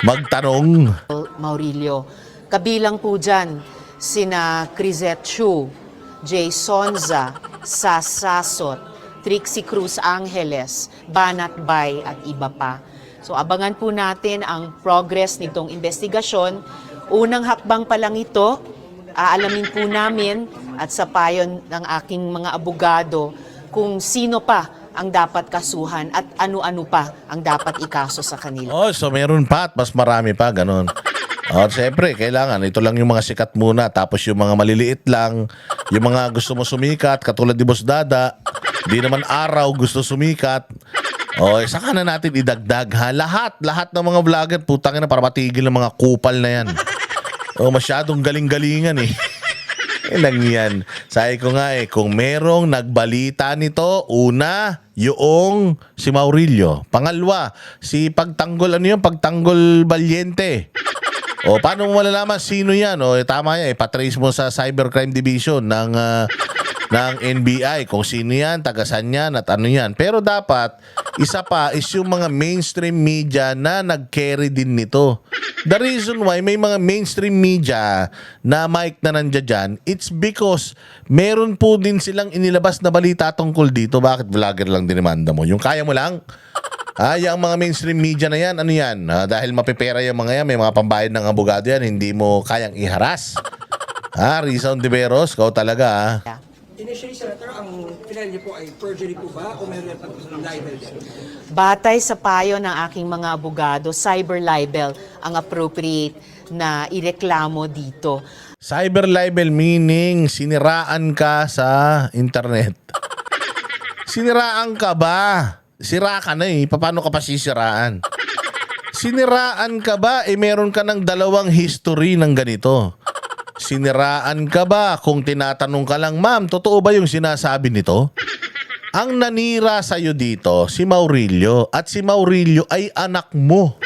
Magtanong. Maurilio. Kabilang po dyan sina Crisette Chu, Jay Sonza, Sas Sasot, Trixie Cruz Angeles, Banat Bay at iba pa. So abangan po natin ang progress nitong investigasyon. Unang hakbang pa lang ito, aalamin po namin at sa payo ng aking mga abogado kung sino pa ang dapat kasuhan at ano-ano pa ang dapat ikaso sa kanila. So meron pa at mas marami pa, ganun. Siyempre, kailangan. Ito lang yung mga sikat muna. Tapos yung mga maliliit lang, yung mga gusto mo sumikat, katulad ni Boss Dada, di naman araw gusto sumikat. Saka na natin idagdag Lahat ng mga vlogger, putangin na para matigil ng mga kupal na yan. Masyadong galing-galingan lang yan. Sabi ko nga kung merong nagbalita nito, una, yung si Maurilio. Pangalawa, si Pagtanggol, Pagtanggol Valiente. Paano mo malalaman sino yan? Tama yan, patrace mo sa Cybercrime Division ng NBI kung sino yan, tagasan yan at ano yan. Pero dapat, isa pa is yung mga mainstream media na nag-carry din nito. The reason why may mga mainstream media na mic na nandiyan dyan, it's because meron po din silang inilabas na balita tungkol dito. Bakit vlogger lang dinimanda mo? Yung kaya mo lang? Yung mga mainstream media na yan, ano yan? Dahil mapipera yung mga yan, may mga pambayad ng abogado yan, hindi mo kayang iharas. Risa Ontiveros, kau talaga Initially, Senator, ang pinal niyo po ay perjury po ba o meron pang libel din? Batay sa payo ng aking mga abogado, cyber libel ang appropriate na ireklamo dito. Cyber libel meaning siniraan ka sa internet. Siniraan ka ba? Sira ka na Paano ka pa sisiraan? Siniraan ka ba? Meron ka ng 2 history ng ganito. Siniraan ka ba? Kung tinatanong ka lang, ma'am, totoo ba yung sinasabi nito? Ang nanira sa'yo dito, si Maurilio. At si Maurilio ay anak mo.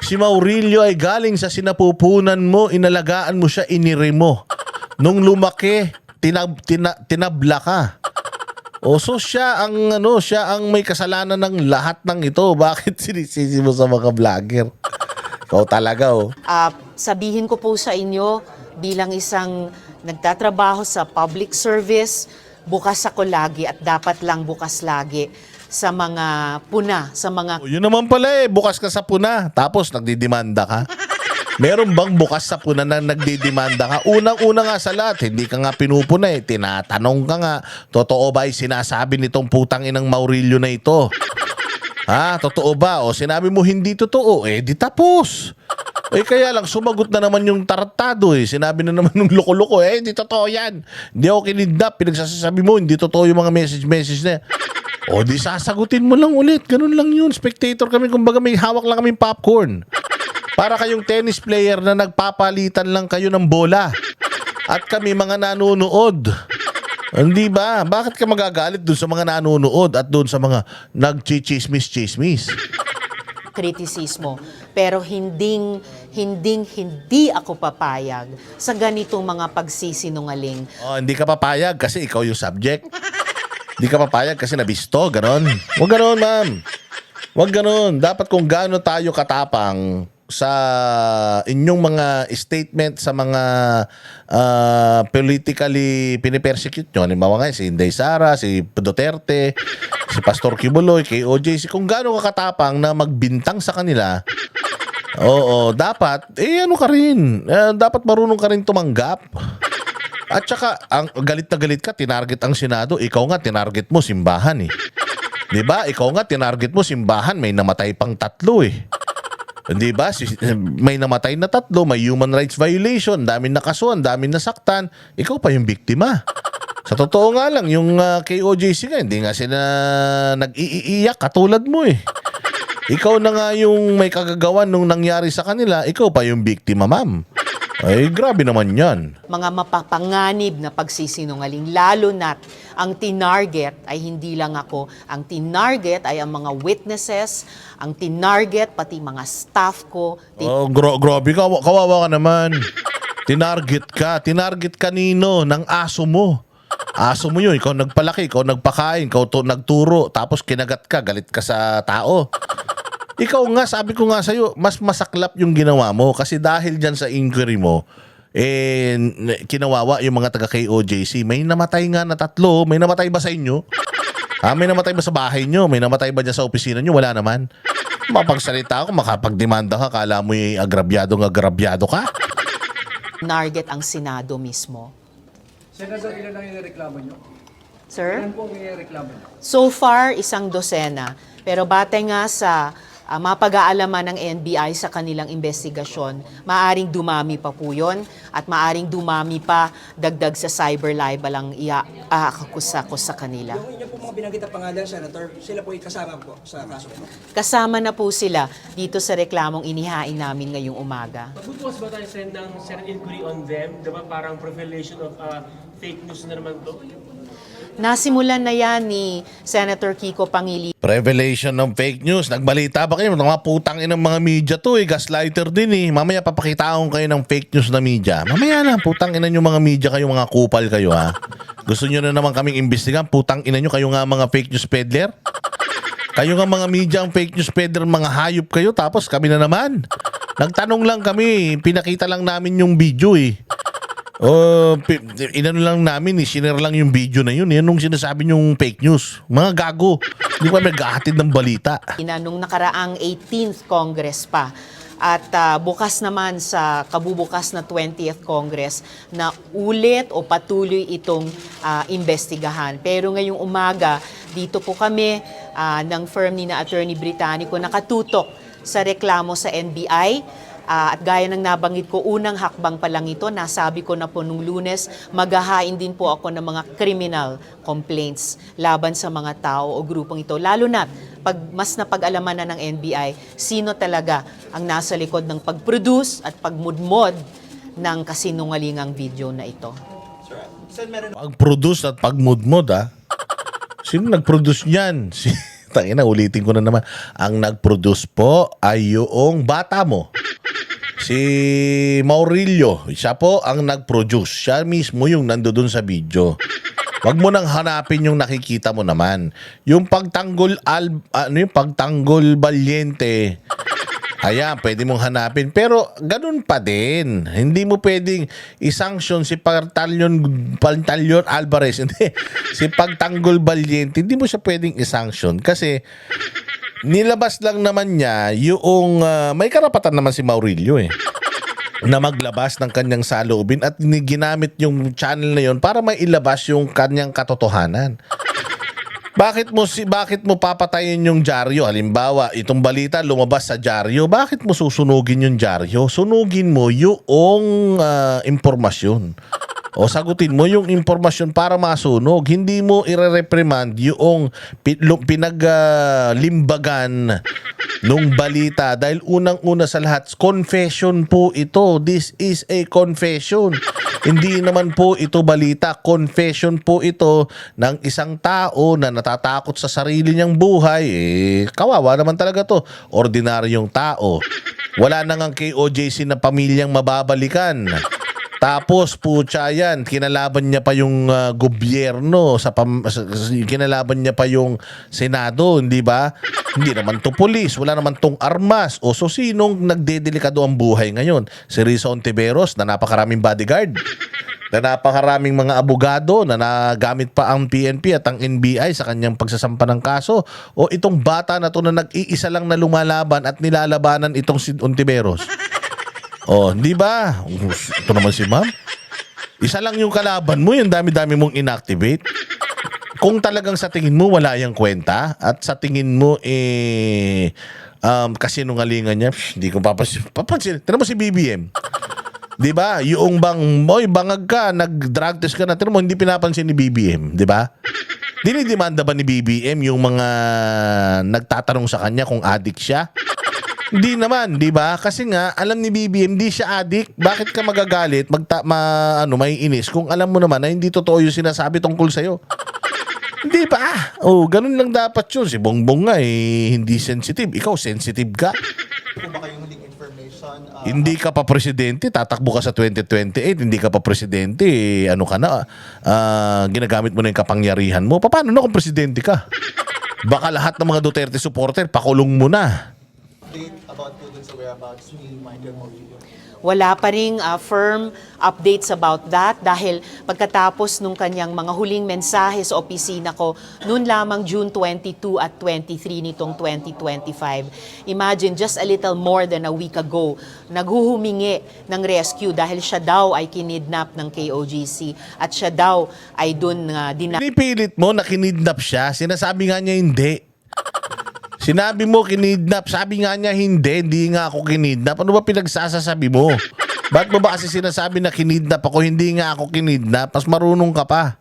Si Maurilio ay galing sa sinapupunan mo, inalagaan mo siya, iniri mo. Nung lumaki, tinabla ka. O so siya ang may kasalanan ng lahat ng ito. Bakit sinisisi mo sa mga vlogger? Ikaw talaga, oh. Sabihin ko po sa inyo, bilang isang nagtatrabaho sa public service, bukas ako lagi at dapat lang bukas lagi sa mga puna, sa mga... Yun naman pala bukas ka sa puna, tapos nagdidemanda ka. Meron bang bukas sa puna na nagdidemanda ka? Unang-una nga sa lahat, hindi ka nga pinupuna tinatanong ka nga, totoo ba ay sinasabi nitong putang inang Maurilio na ito? Totoo ba? O sinabi mo hindi totoo, di tapos. Kaya lang, sumagot na naman yung tarantado Sinabi na naman ng loko-loko, hindi totoo yan. Hindi ako kinidnap. Pinagsasabi mo, hindi totoo yung mga message na. O di sasagutin mo lang ulit. Ganun lang yun. Spectator kami. Kumbaga may hawak lang kaming popcorn. Para kayong tennis player na nagpapalitan lang kayo ng bola. At kami mga nanonood. Hindi ba? Bakit ka magagalit dun sa mga nanonood at dun sa mga nag-chismis-chismis? Kritisismo. Pero hindi ako papayag sa ganitong mga pagsisinungaling. Hindi ka papayag kasi ikaw yung subject. Hindi ka papayag kasi nabisto, ganon. Huwag ganon, ma'am. Huwag ganon. Dapat kung gaano tayo katapang sa inyong mga statement sa mga politically pinipersecute nyo. Halimbawa nga, si Inday Sara, si Duterte, si Pastor Kibuloy, kay OJC. Kung gaano ka katapang na magbintang sa kanila, dapat, ano ka rin. Dapat marunong ka rin tumanggap. At saka, ang galit na galit ka, tinarget ang Senado. Ikaw nga, tinarget mo simbahan Diba? Ikaw nga, tinarget mo simbahan. May namatay pang 3 Diba? May namatay na 3, may human rights violation, daming nakasuhan, daming nasaktan. Ikaw pa yung biktima. Sa totoo nga lang, yung kay OJC nga, hindi nga sila nag-iiyak katulad mo Ikaw na nga yung may kagagawan nung nangyari sa kanila, ikaw pa yung biktima, ma'am. Grabe naman yan. Mga mapapanganib na pagsisinungaling, lalo na't ang tinarget ay hindi lang ako. Ang tinarget ay ang mga witnesses, ang tinarget pati mga staff ko. Grabe ka, kawawa ka naman. Tinarget kanino? Ng aso mo. Aso mo yun, ikaw nagpalaki, ikaw nagpakain, ikaw nagturo, tapos kinagat ka, galit ka sa tao. Ikaw nga, sabi ko nga sa'yo, mas masaklap yung ginawa mo kasi dahil dyan sa inquiry mo, kinawawa yung mga taga KOJC. May namatay nga na 3. May namatay ba sa inyo? May namatay ba sa bahay nyo? May namatay ba dyan sa opisina nyo? Wala naman. Mapagsalita ako, makapagdemanda ka, kala mo yung agrabyado ka? Target ang Senado mismo. Senador, ilan ang ireklamo nyo? Sir? Ilan po ang ireklamo nyo? So far, 1 dosena. Pero batay nga sa mapag-aalaman ng NBI sa kanilang investigasyon, maaring dumami pa po yun at maaring dumami pa dagdag sa cyber libel ang iaakakusa ko sa kanila. Yung inyo po mga binanggit na pangalan, Senator, sila po kasama po sa kaso ito? Kasama na po sila dito sa reklamong inihain namin ngayong umaga. Magbubukas ba tayo send ng inquiry on them? Diba parang profilation of fake news na naman to? Nasimulan na yan ni Senator Kiko Pangilinan. Revelation ng fake news. Nagbalita ba kayo? Mga putang inang mga media to gaslighter din Mamaya papakitaon kayo ng fake news na media. Mamaya na, putang ina nyo mga media kayo, mga kupal kayo Gusto nyo na naman kaming imbestigan? Putang ina nyo, kayo nga mga fake news peddler? Kayo nga mga media ang fake news peddler, mga hayop kayo, tapos kami na naman. Nagtanong lang kami, pinakita lang namin yung video inano lang namin sinare lang yung video na yun. Yan nung sinasabi yung fake news. Mga gago. Hindi pa naghahatid ng balita. Nung nakaraang 18th Congress pa. At bukas naman sa kabubukas na 20th Congress na ulit o patuloy itong investigahan. Pero ngayong umaga, dito po kami ng firm ni na Attorney Britannico nakatutok sa reklamo sa NBI. At gaya ng nabanggit ko, unang hakbang pa lang ito, nasabi ko na po nung Lunes, maghahain din po ako ng mga criminal complaints laban sa mga tao o grupong ito. Lalo na pag mas napag-alaman na ng NBI, sino talaga ang nasa likod ng pag-produce at pagmudmod ng kasinungalingang video na ito. Pag-produce at pagmudmod Sino nag-produce niyan? Tangina, ulitin ko na naman. Ang nag-produce po ay yung bata mo. Si Maurilio, siya po ang nag-produce. Siya mismo yung nandoon sa video. Wag mo nang hanapin yung nakikita mo naman. Yung pagtanggol yung pagtanggol valiente. Ayan, pwede mong hanapin. Pero ganun pa din. Hindi mo pwedeng isanction si Pantalion Alvarez. Hindi. Si Pagtanggol Valiente, hindi mo siya pwedeng isanction. Kasi nilabas lang naman niya yung may karapatan naman si Maurilio na maglabas ng kanyang saloobin at ginamit yung channel na yon para mailabas yung kanyang katotohanan. Bakit mo papatayin yung dyaryo? Halimbawa, itong balita lumabas sa dyaryo, bakit mo susunugin yung dyaryo? Sunugin mo yung impormasyon. O sagutin mo yung impormasyon para masunog. Hindi mo ire-reprimand yung pinaglimbagan nung balita dahil unang-una sa lahat, confession po ito. This is a confession. Hindi naman po ito balita. Confession po ito ng isang tao na natatakot sa sarili niyang buhay. Kawawa naman talaga to. Ordinaryong tao. Wala na ngang KOJC na pamilyang mababalikan. Tapos putya yan, kinalaban niya pa yung gobyerno, kinalaban niya pa yung Senado, hindi ba? Hindi naman to pulis, wala naman tong armas. O so sinong nagdedelikado ang buhay ngayon? Si Risa Ontiveros na napakaraming bodyguard, na napakaraming mga abogado na nagamit pa ang PNP at ang NBI sa kanyang pagsasampa ng kaso? O itong bata na to na nag-iisa lang na lumalaban at nilalabanan itong si Ontiveros? Oh, di ba? Ito naman si ma'am. Isa lang yung kalaban mo, yung dami-dami mong inactivate. Kung talagang sa tingin mo wala yung kwenta at sa tingin mo kasinungalingan niya, hindi ko papansin. Tignan mo si BBM. Di ba? Yung bangag ka, nag-drug test ka na, tignan mo, hindi pinapansin ni BBM. Di ba? Dinidemanda ba ni BBM yung mga nagtatanong sa kanya kung addict siya? Hindi naman, di ba? Kasi nga, alam ni BBM, hindi siya addict. Bakit ka magagalit, maiinis kung alam mo naman na hindi totoo yung sinasabi tungkol sa'yo? Hindi ba? Oh, ganun lang dapat yun. Si Bongbong nga, hindi sensitive. Ikaw, sensitive ka. Kung baka yung huling information, Hindi ka pa presidente, tatakbo ka sa 2028, hindi ka pa presidente, ano ka na, ginagamit mo na yung kapangyarihan mo. Paano na kung presidente ka? Baka lahat ng mga Duterte supporter, pakulong mo na. update about po dun sa whereabouts ni Michael Maurilio? Wala pa ring firm updates about that dahil pagkatapos nung kanyang mga huling mensahe sa opisina ko noon lamang June 22 at 23 nitong 2025. Imagine, just a little more than a week ago, naghuhumingi ng rescue dahil siya daw ay kinidnap ng KOJC at siya daw ay dun Pinipilit mo na kinidnap siya, sinasabi nga niya hindi. Sinabi mo kinidnap, sabi nga niya hindi nga ako kinidnap. Ano ba pinagsasasabi mo? Ba't mo ba kasi sinasabi na kinidnap ako, hindi nga ako kinidnap? Mas marunong ka pa.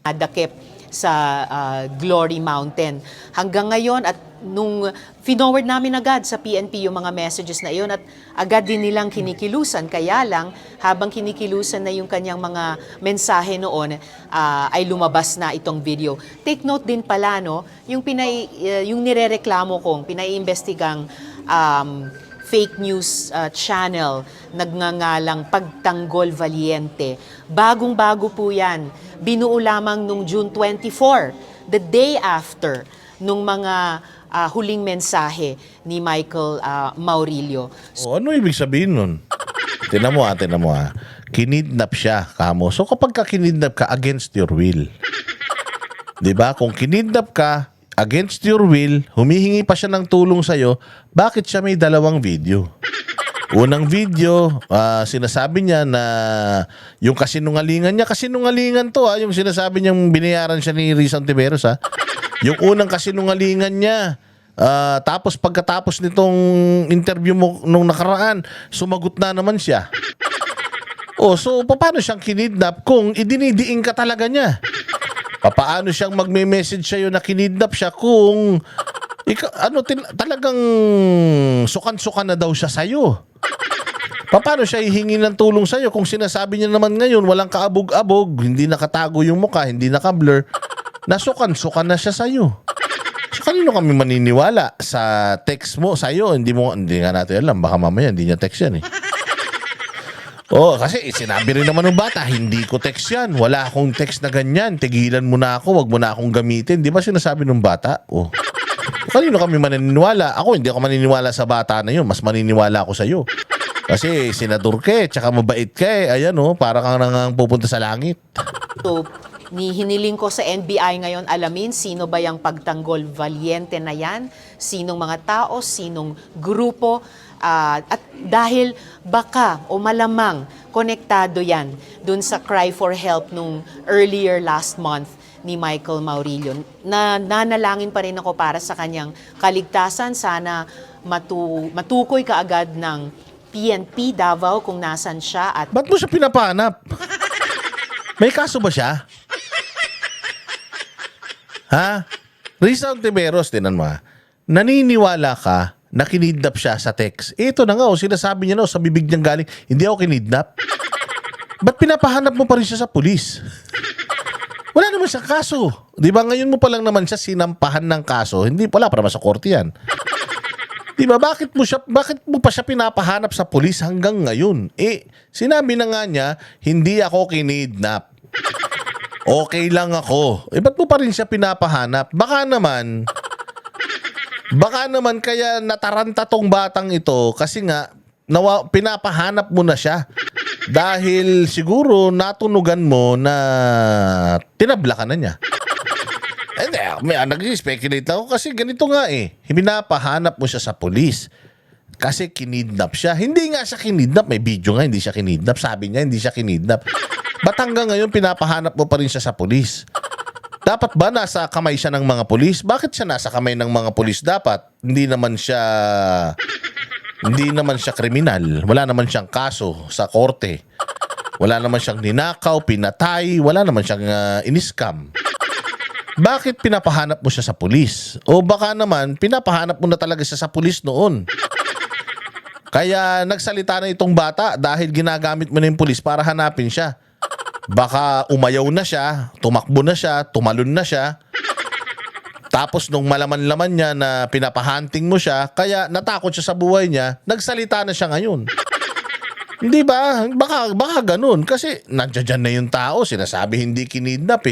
Nadakip sa Glory Mountain. Hanggang ngayon at nung finoward namin agad sa PNP yung mga messages na iyon at agad din nilang kinikilusan. Kaya lang, habang kinikilusan na yung kanyang mga mensahe noon, ay lumabas na itong video. Take note din pala, no, yung nirereklamo kong, pinaiimbestigang fake news channel, nagngangalang Pagtanggol Valiente. Bagong-bago po yan. Binuo lamang nung June 24, the day after nung mga huling mensahe ni Michael Maurilio. O, ano ibig sabihin nun? Tinan mo ha. Kinidnap siya, kamo. So kapag kinidnap ka against your will, diba? Kung kinidnap ka against your will, humihingi pa siya ng tulong sa'yo, bakit siya may dalawang video? Unang video, sinasabi niya na yung kasinungalingan niya, kasinungalingan to yung sinasabi niyang binayaran siya ni Risa Ontiveros Yung unang kasinungalingan niya, tapos pagkatapos nitong interview mo nung nakaraan, sumagot na naman siya. So paano siyang kinidnap kung idinidiin ka talaga niya? Paano siyang magme-message sa'yo na kinidnap siya kung talagang sukan-sukan na daw siya sa'yo? Paano siya hihingi ng tulong sa'yo kung sinasabi niya naman ngayon walang kaabog-abog, hindi nakatago yung mukha, hindi naka-blur? Nasukan-sukan na siya sa'yo. So, kanino kami maniniwala? Sa text mo, sa'yo, hindi nga natin alam. Baka mamaya, hindi niya text yan eh. Oo, kasi sinabi rin naman ng bata, hindi ko text yan. Wala akong text na ganyan. Tigilan mo na ako, wag mo na akong gamitin. Di ba sinasabi ng bata? Oh. Kanino kami maniniwala? Ako, hindi ako maniniwala sa bata na yun. Mas maniniwala ako sa'yo. Kasi senador ka eh, tsaka mabait ka eh. Ayan oh, para kang nang pupunta sa langit. So, hiniling ko sa NBI ngayon alamin sino ba yung pagtanggol valiente na yan, sinong mga tao, sinong grupo, at dahil baka o malamang konektado yan dun sa cry for help nung earlier last month ni Michael Maurilio. Nanalangin pa rin ako para sa kanyang kaligtasan. Sana matukoy kaagad ng PNP Davao kung nasan siya. At Ba't mo siya pinapahanap? May kaso ba siya? Ha? Risa Ontiveros, tinan mo ha. Naniniwala ka na kinidnap siya sa text. Ito na nga, sinasabi niya sa bibig niyang galing, hindi ako kinidnap. Ba't pinapahanap mo pa rin siya sa pulis? Wala naman siya kaso. Di ba ngayon mo pa lang naman siya sinampahan ng kaso? Hindi, wala pa naman sa korte yan. Di ba, bakit mo pa siya pinapahanap sa pulis hanggang ngayon? Sinabi na nga niya, hindi ako kinidnap. Okay lang ako. Ba't mo pa rin siya pinapahanap? Baka naman kaya nataranta tong batang ito kasi nga pinapahanap mo na siya. Dahil siguro natunugan mo na tinabla ka na niya. Nag-speculate ako kasi ganito nga pinapahanap mo siya sa pulis. Kasi kinidnap siya. Hindi nga siya kinidnap. May video nga, hindi siya kinidnap. Sabi niya, hindi siya kinidnap. Ba't hanggang ngayon pinapahanap mo pa rin siya sa pulis? Dapat ba nasa kamay siya ng mga pulis? Bakit siya nasa kamay ng mga pulis dapat? Hindi naman siya kriminal. Wala naman siyang kaso sa korte. Wala naman siyang ninakaw, pinatay, wala naman siyang iniskam. Bakit pinapahanap mo siya sa pulis? O baka naman pinapahanap mo na talaga siya sa pulis noon. Kaya nagsalita na itong bata dahil ginagamit mo na yung pulis para hanapin siya. Baka umayaw na siya, tumakbo na siya, tumalon na siya. Tapos nung malaman-laman niya na pinapahunting mo siya, kaya natakot siya sa buhay niya, nagsalita na siya ngayon. Hindi ba? Baka ganun. Kasi nandiyan na yung tao, sinasabi hindi kinidnap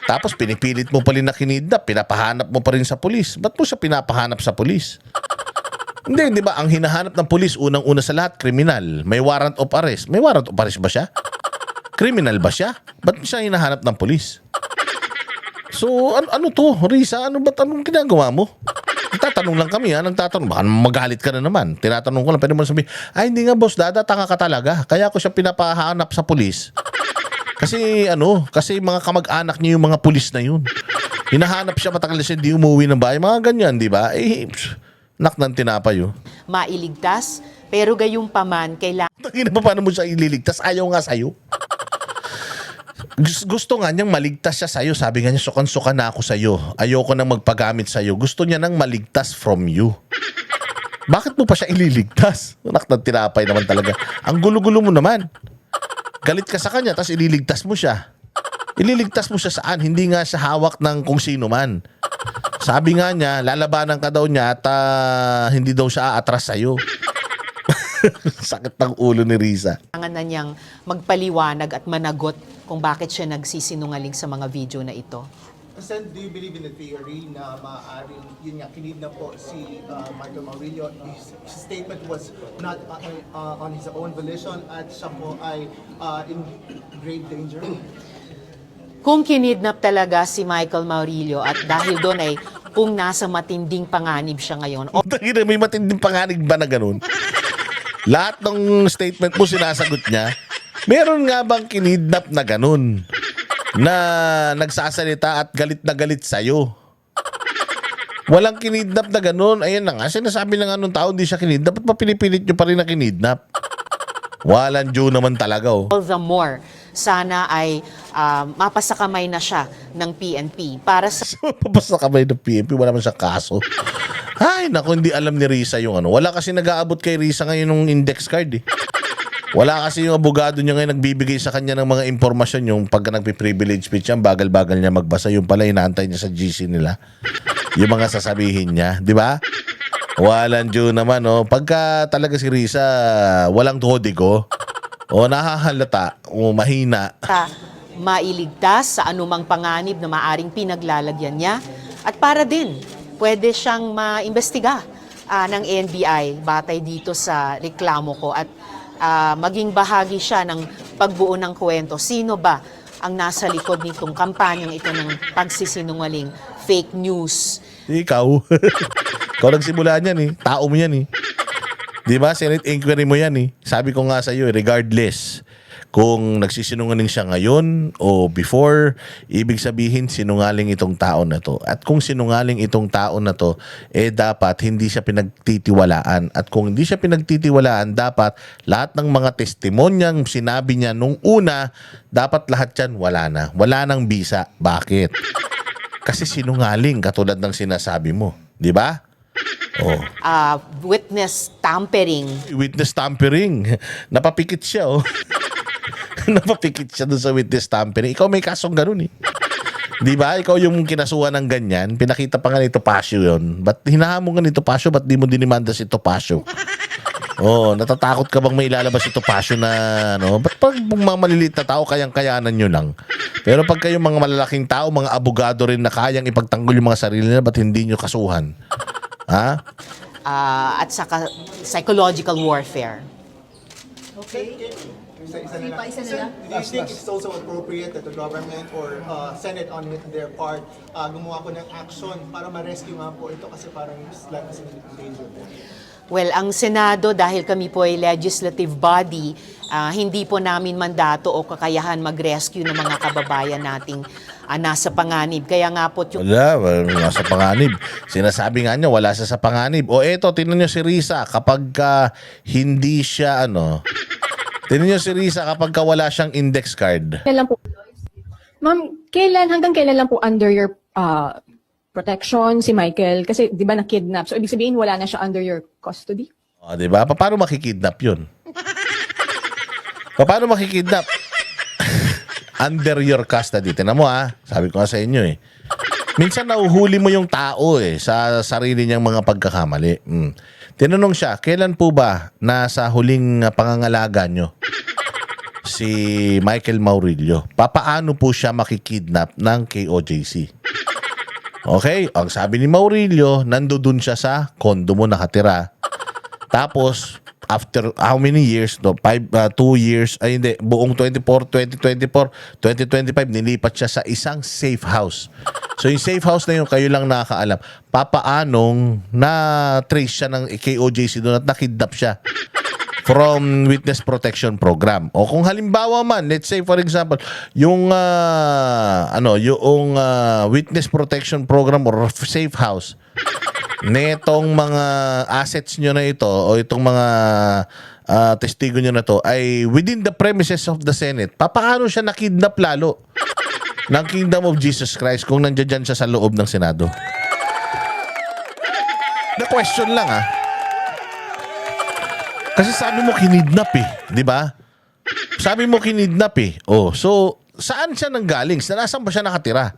Tapos pinipilit mo pa rin na kinidnap, pinapahanap mo pa rin sa pulis. Ba't mo siya pinapahanap sa pulis? Hindi, di ba? Ang hinahanap ng pulis, unang-una sa lahat, kriminal. May warrant of arrest. May warrant of arrest ba siya? Criminal ba siya? Ba't siya hinahanap ng pulis? So, ano to? Risa, anong ginagawa mo? Nagtatanong lang kami nagtatanong. Baka magalit ka na naman. Tinatanong ko lang, pwede mo sabihin, hindi nga boss, Dada, tanga ka talaga. Kaya ko siya pinapahanap sa pulis. Kasi mga kamag-anak niya yung mga pulis na yun. Hinahanap siya, matagal siya, hindi umuwi ng bahay. Mga ganyan, di ba? Nak ng tinapay mailigtas, pero gayong paman, kailangan paano mo siya ililigtas? Ayaw nga sa'yo. Gusto nga niyang maligtas siya sa'yo. Sabi nga niya, sukan-sukan na ako sa'yo. Ayoko nang magpagamit sa'yo. Gusto niya nang maligtas from you. Bakit mo pa siya ililigtas? Anak ng tinapay naman talaga. Ang gulo-gulo mo naman. Galit ka sa kanya, tapos ililigtas mo siya. Ililigtas mo siya saan? Hindi nga siya hawak ng kung sino man. Sabi nga niya, lalabanan ka daw niya at hindi daw siya aatras sa'yo. Sakit ng ulo ni Risa. na niyang magpaliwanag at managot kung bakit siya nagsisinungaling sa mga video na ito. Sen, do you believe in the theory na maaaring yun nga kinidnap po si Michael Maurilio? His statement was not on his own volition at siya po ay in grave danger? Kung kinidnap talaga si Michael Maurilio at dahil doon ay kung nasa matinding panganib siya ngayon. May matinding panganib ba na ganun? Lahat ng statement mo sinasagot niya. Meron nga bang kinidnap na ganun? Na nagsasalita at galit na galit sa'yo? Walang kinidnap na ganun. Ayan na nga, sinasabi na nga nung tao hindi siya kinidnap. Ba't pa pinipilit nyo pa rin na kinidnap? Walang Diyo naman talaga All the more, sana ay mapasakamay na siya ng PNP para sa Mapasakamay ng PNP, wala man siyang kaso. Ay, naku, hindi alam ni Risa yung Wala kasi nag-aabot kay Risa ngayon ng index card Wala kasi yung abogado niya ngayon nagbibigay sa kanya ng mga impormasyon, yung pagka nagpi-privilege speech yan, bagal-bagal niya magbasa, yung pala inaantay niya sa GC nila. Yung mga sasabihin niya, di ba? Walang due naman, no? Pagka talaga si Risa, walang kodigo, o nahahalata, o mahina. Mailigtas sa anumang panganib na maaring pinaglalagyan niya at para din pwede siyang maimbestiga ng NBI batay dito sa reklamo ko at maging bahagi siya ng pagbuo ng kwento. Sino ba ang nasa likod nitong kampanyang ito ng pagsisinungaling, fake news? Ikaw. Ikaw nagsimula niyan eh. Tao mo yan eh. Di ba? Senate inquiry mo yan eh. Sabi ko nga sa iyo, regardless kung nagsisinungaling siya ngayon o before, ibig sabihin sinungaling itong tao na to. At kung sinungaling itong tao na to, dapat hindi siya pinagtitiwalaan. At kung hindi siya pinagtitiwalaan, dapat lahat ng mga testimonyang sinabi niya nung una, dapat lahat yan wala na. Wala nang bisa. Bakit? Kasi sinungaling katulad ng sinasabi mo. Di ba? Oh. Witness tampering. Witness tampering. Napapikit siya, oh. Napapikit siya doon sa witness tampering. Ikaw may kasong ganun eh. Di ba? Ikaw yung kinasuhan ng ganyan. Pinakita pa nga ni Topacio yun. Ba't hinahamon nga ni Topacio? Ba't di mo dinimanda si Topacio? Oh, natatakot ka bang may ilalabas si Topacio na ano? Ba't pag mga maliliit na tao, kayang-kayanan nyo lang? Pero pag kayong mga malalaking tao, mga abogado rin na kayang ipagtanggol yung mga sarili nila, ba't hindi nyo kasuhan? Ha? At saka psychological warfare. Do you think it's also appropriate that the government or Senate on their part gumawa po ng action para ma-rescue nga po ito kasi parang life is in danger po? Well, ang Senado, dahil kami po ay legislative body, hindi po namin mandato o kakayahan mag-rescue ng mga kababayan nating nasa panganib. Kaya nga po yung... Wala, nasa panganib. Sinasabi nga niya, wala siya sa panganib. O eto, tingnan niyo si Risa, kapag hindi siya, tingnan niyo si Risa kapag wala siyang index card. Kailan po, ma'am, hanggang kailan lang po under your protection si Michael? Kasi di ba na-kidnap? So ibig sabihin wala na siya under your custody? O, di ba? Paano makikidnap yun? Paano makikidnap? Under your custody. Tingnan mo sabi ko nga sa inyo eh. Minsan nauhuli mo yung tao sa sarili niyang mga pagkakamali. Tinanong siya, kailan po ba nasa huling pangangalaga nyo si Michael Maurilio? Papaano po siya makikidnap ng KOJC? Okay, ang sabi ni Maurilio, nandoon siya sa kondo mo nakatira. Tapos, after how many years? 2 years, buong 2025, nilipat siya sa isang safe house. So yung safe house na yun, kayo lang nakakaalam. Papaanong na-trace siya ng KOJC doon at nakidnap siya from Witness Protection Program. O kung halimbawa man, let's say for example, yung Witness Protection Program or safe house, netong mga assets nyo na ito o itong mga testigo nyo na to ay within the premises of the Senate, papaano siya nakidnap lalo ng Kingdom of Jesus Christ kung nandiyan siya sa loob ng Senado? The question lang kasi sabi mo kinidnap di ba? Sabi mo kinidnap Oh, so saan siya nanggaling? Nasaan ba siya nakatira?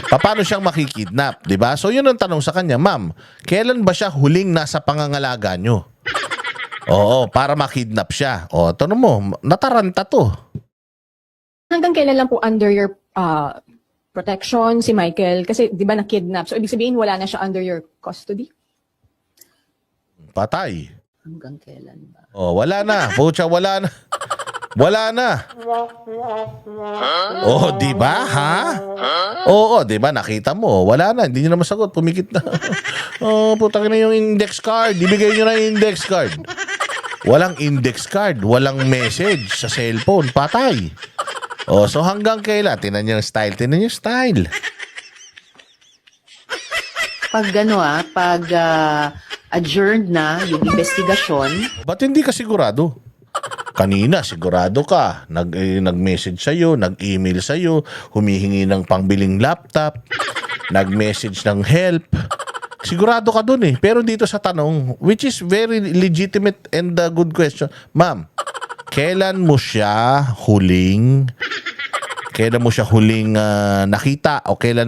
Paano siyang makikidnap, di ba? So yun ang tanong sa kanya, ma'am, kailan ba siya huling nasa pangangalaga nyo? Oo, para makidnap siya. O, tanong mo, nataranta to. Hanggang kailan lang po under your protection si Michael? Kasi di ba na-kidnap? So ibig sabihin wala na siya under your custody? Patay. Hanggang kailan ba? O, wala na. Pucha, wala na. Wala na. Oh, di ba? Oo, di ba? Nakita mo. Wala na. Hindi niyo na masagot. Pumikit na. Oh, putang na yung index card. Ibigay niyo na yung index card. Walang index card. Walang message sa cellphone. Patay. Oh, so hanggang kailan? Tinan niyo yung style. Tinan niyo yung style. Pag pag adjourned na yung investigasyon, Ba't hindi ka sigurado? Kanina, sigurado ka. Nag-message sa'yo, nag-email sa'yo, humihingi ng pangbiling laptop, nag-message ng help. Sigurado ka dun Pero dito sa tanong, which is very legitimate and a good question, ma'am, kailan mo siya huling nakita o kailan,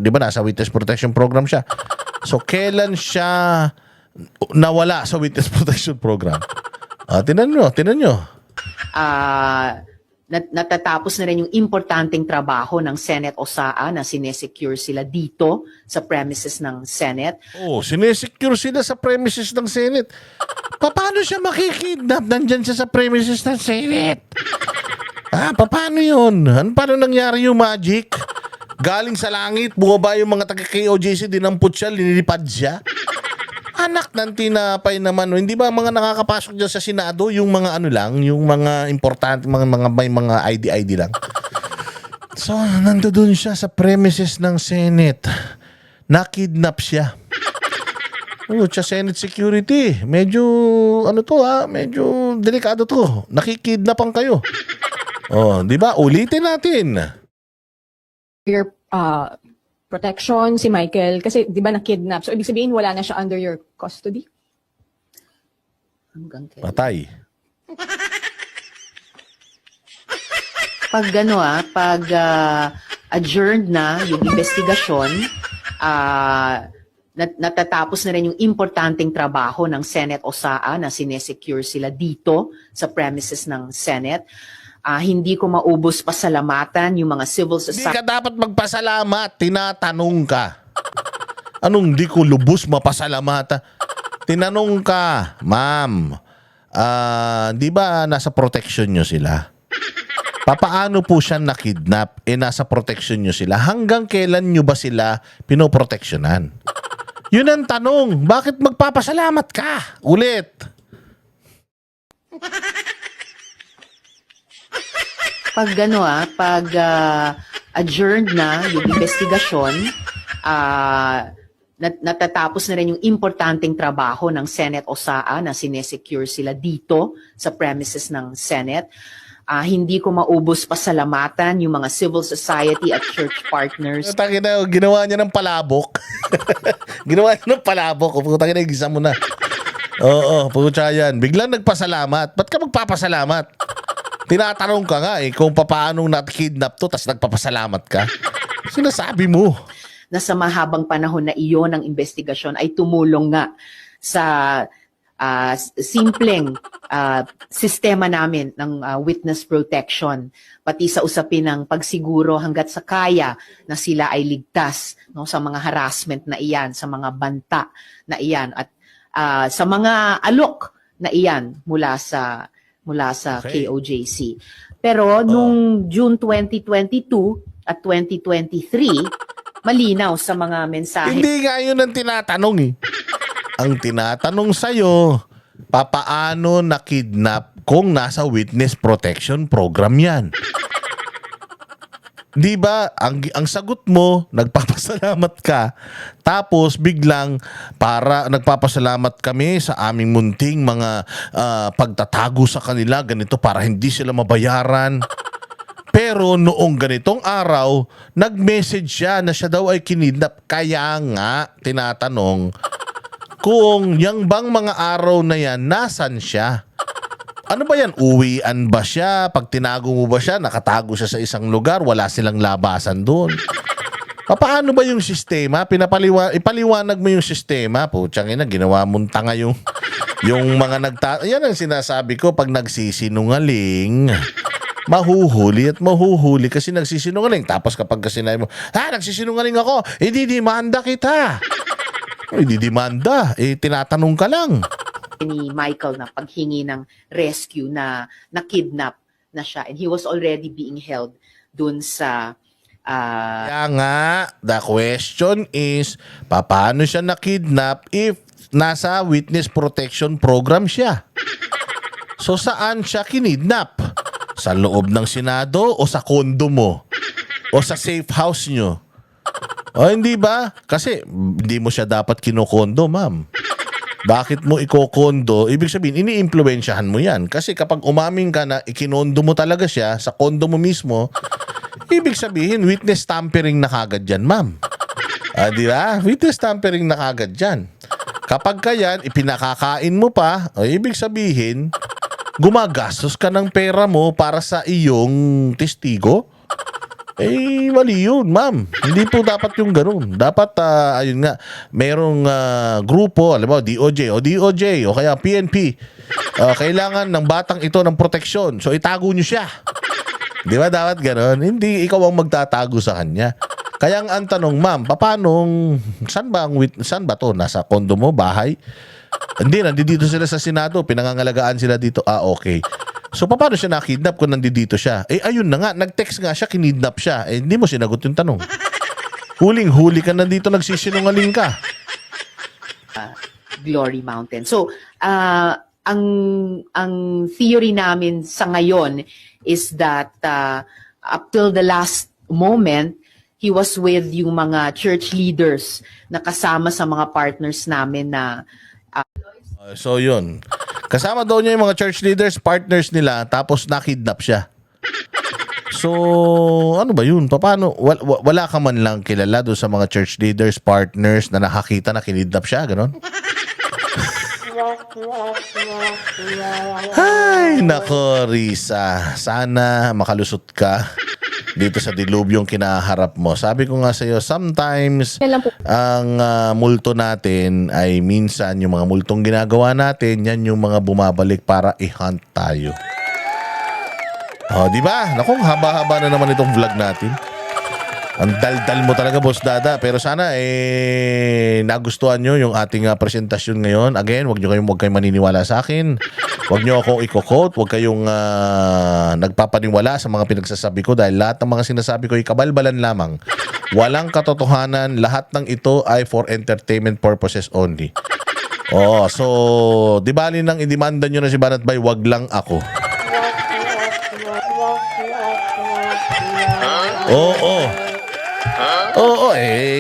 di ba nasa witness protection program siya? So, kailan siya nawala sa witness protection program? Tinan nyo. Natatapos na rin yung importanteng trabaho ng Senate OSAA na sinesecure sila dito sa premises ng Senate. Sinesecure sila sa premises ng Senate. Paano siya makikidnap? Nandyan siya sa premises ng Senate. Paano yun? Paano nangyari yung magic? Galing sa langit, bumaba yung mga taga-KOJC, dinampot siya, linilipad siya. Anak ng tinapay naman. Hindi ba mga nakakapasok dyan sa Senado, yung mga yung mga importante, may mga ID lang. So, nandoon siya sa premises ng Senate. Nakidnap siya. Siya Senate security. Medyo, medyo delikado to. Nakikidnapan kayo. Di ba? Ulitin natin. Your protection si Michael kasi 'di ba na-kidnap. So ibig sabihin wala na siya under your custody. Hanggang kailan? Patay. Pag adjourned na yung investigasyon, natatapos na rin yung importanteng trabaho ng Senate OSAA na sinesecure sila dito sa premises ng Senate. Hindi ko maubos pasalamatan yung mga civil Hindi society. ka dapat magpasalamat. Tinatanong ka. Anong di ko lubos mapasalamatan? Tinanong ka, ma'am, di ba nasa protection nyo sila? Papaano po siya nakidnap? Nasa protection nyo sila. Hanggang kailan nyo ba sila pinoproteksyonan? Yun ang tanong. Bakit magpapasalamat ka? Ulit. Pag adjourned na yung investigasyon, natatapos na rin yung importanteng trabaho ng Senate OSAA na sinesecure sila dito sa premises ng Senate. Hindi ko maubos pasalamatan yung mga civil society at church partners. Ginawa niya ng palabok. Ginawa niya ng palabok. Putangina, igisa mo na. Oo, putya yan. Biglang nagpasalamat. Ba't ka magpapasalamat? Tinatanong ka nga kung paano nakidnap to, tas nagpapasalamat ka. Sinasabi mo. Na sa mahabang panahon na iyon ng investigasyon ay tumulong nga sa simpleng sistema namin ng witness protection, pati sa usapin ng pagsiguro hanggat sa kaya na sila ay ligtas sa mga harassment na iyan, sa mga banta na iyan, at sa mga alok na iyan mula sa Okay. KOJC. Pero nung June 2022 at 2023, malinaw sa mga mensahe. Hindi nga yun ang tinatanong Ang tinatanong sa'yo, papaano nakidnap kung nasa witness protection program yan? Di ba, ang sagot mo, nagpapasalamat ka, tapos biglang nagpapasalamat kami sa aming munting mga pagtatago sa kanila, ganito para hindi sila mabayaran. Pero noong ganitong araw, nag-message siya na siya daw ay kinidnap. Kaya nga, tinatanong, kung yang bang mga araw na yan, nasan siya? Ano ba yan? Uwian ba siya? Pag tinago mo ba siya, nakatago siya sa isang lugar, wala silang labasan doon. Paano ba yung sistema? Ipaliwanag mo yung sistema. Putsang ina, ginawa mong tanga yung mga yan ang sinasabi ko, pag nagsisinungaling, mahuhuli at mahuhuli kasi nagsisinungaling. Tapos kapag sinabi mo, nagsisinungaling ako, ididimanda kita. Ididimanda, tinatanong ka lang. Ni Michael na paghingi ng rescue na kidnap na siya, and he was already being held dun sa Kaya nga, the question is, paano siya nakidnap if nasa witness protection program siya? So saan siya kinidnap? Sa loob ng Senado o sa kondo mo? O sa safe house nyo? O hindi ba? Kasi hindi mo siya dapat kinokondo, ma'am. Bakit mo ikokondo? Ibig sabihin, ini-impluwensyahan mo yan. Kasi kapag umaming ka na ikinondo mo talaga siya sa kondo mo mismo, ibig sabihin, witness tampering na kagad dyan, ma'am. Di ba? Witness tampering na kagad dyan. Kapag kayan, ipinakakain mo pa, ibig sabihin, gumagastos ka ng pera mo para sa iyong testigo? Eh, mali yun, ma'am. Hindi po dapat yung ganun. Dapat, ayun nga, merong grupo, alam mo, DOJ o kaya PNP. Kailangan ng batang ito ng proteksyon. So, itago nyo siya. Di ba dapat ganun? Hindi ikaw ang magtatago sa kanya. Kaya ang tanong, ma'am, saan ba to? Nasa kondo mo, bahay? Hindi, nandito sila sa Senado, pinangangalagaan sila dito. Okay. So, paano siya nakidnap kung nandito siya? Eh, ayun na nga, nag-text nga siya, kinidnap siya. Eh, hindi mo sinagot yung tanong. Huling-huli ka nandito, nagsisinungaling ka. Glory Mountain. So, ang theory namin sa ngayon is that up till the last moment, he was with yung mga church leaders na kasama sa mga partners namin na So, yun. Kasama daw niya yung mga church leaders, partners nila, tapos nakidnap siya. So, ano ba yun? Paano? Wala ka man lang kilala doon sa mga church leaders, partners na nakakita na kinidnap siya, ganon? Ay, nako, Risa. Sana makalusot ka dito sa dilubyong kinaharap mo. Sabi ko nga sa iyo, sometimes ang multo natin ay minsan yung mga multong ginagawa natin, yan yung mga bumabalik para i-hunt tayo. Oh, di ba? Naku, haba-haba na naman itong vlog natin. Ang dal-dal mo talaga, Boss Dada. Pero sana nagustuhan nyo yung ating presentasyon ngayon. Again, huwag kayong maniniwala sa akin. Huwag nyo akong i-quote. Huwag kayong nagpapaniwala sa mga pinagsasabi ko dahil lahat ng mga sinasabi ko ay kabalbalan lamang. Walang katotohanan. Lahat ng ito ay for entertainment purposes only. Oh, so, di bali nang idemanda nyo na si Banat Bay, wag lang ako. Oo,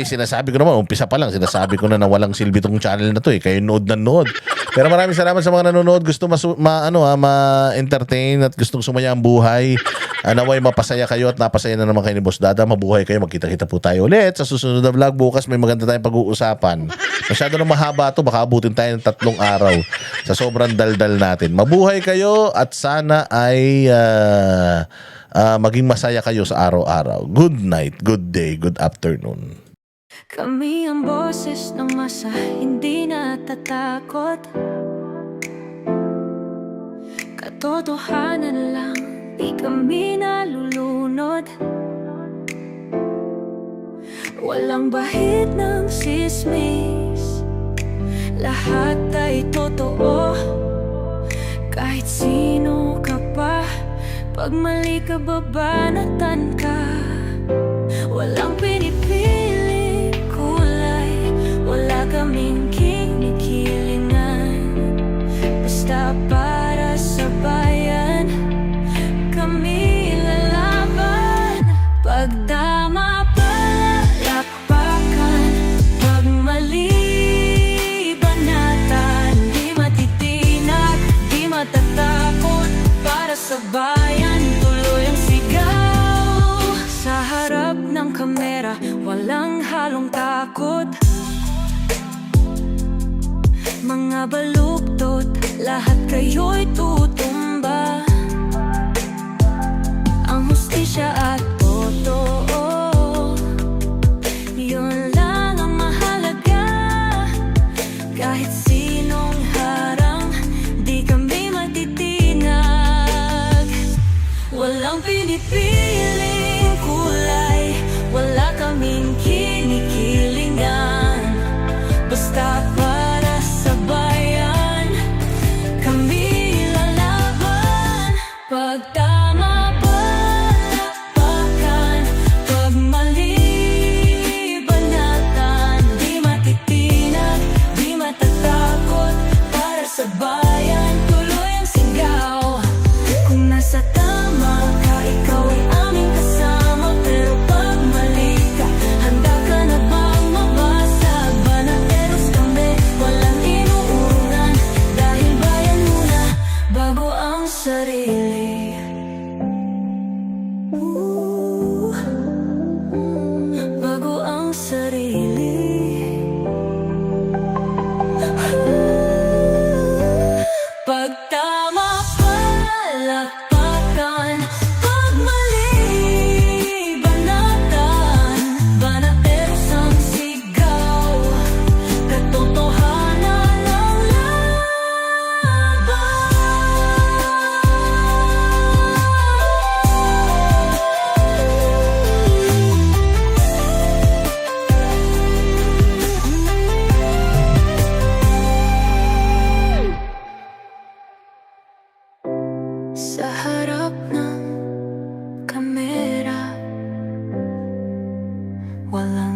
sinasabi ko naman, umpisa pa lang, sinasabi ko na walang silbi tong channel na to kayo nood na nood. Pero maraming salamat sa mga nanonood, gusto ma-entertain at gustong sumaya ang buhay. Naway mapasaya kayo at napasaya na naman kayo ni Boss Dada. Mabuhay kayo, magkita-kita po tayo ulit sa susunod na vlog. Bukas may maganda tayong pag-uusapan. Masyado na mahaba to, baka abutin tayo ng 3 araw sa sobrang daldal natin. Mabuhay kayo at sana ay maging masaya kayo sa araw-araw. Good night, good day, good afternoon. Kami ang boses ng masa, hindi natatakot. Katotohanan lang, di kami nalulunod. Walang bahid ng sismis, lahat ay totoo. Kahit sino ka pa, pag mali ka, babanatan ka. Walang pinipiling kulay, wala kaming kinikilingan. Basta para sa bayan, kami lalaban. Pag tama palakpakan, pag mali banatan. Di matitinag, di matatakot, para sa bayan tuloy ang sigaw. Sa harap ng kamera, walang halong takot. Mga baluktot, lahat kayo'y tutumba. Ang hustisya at totoo, yun lang ang mahalaga. Kahit sinong harang, di kami matitinag. Walang pinipiling kulay, wala kaming kinikilingan. Basta para sa bayan, kami lalaban. Pag tama palakpakan, walang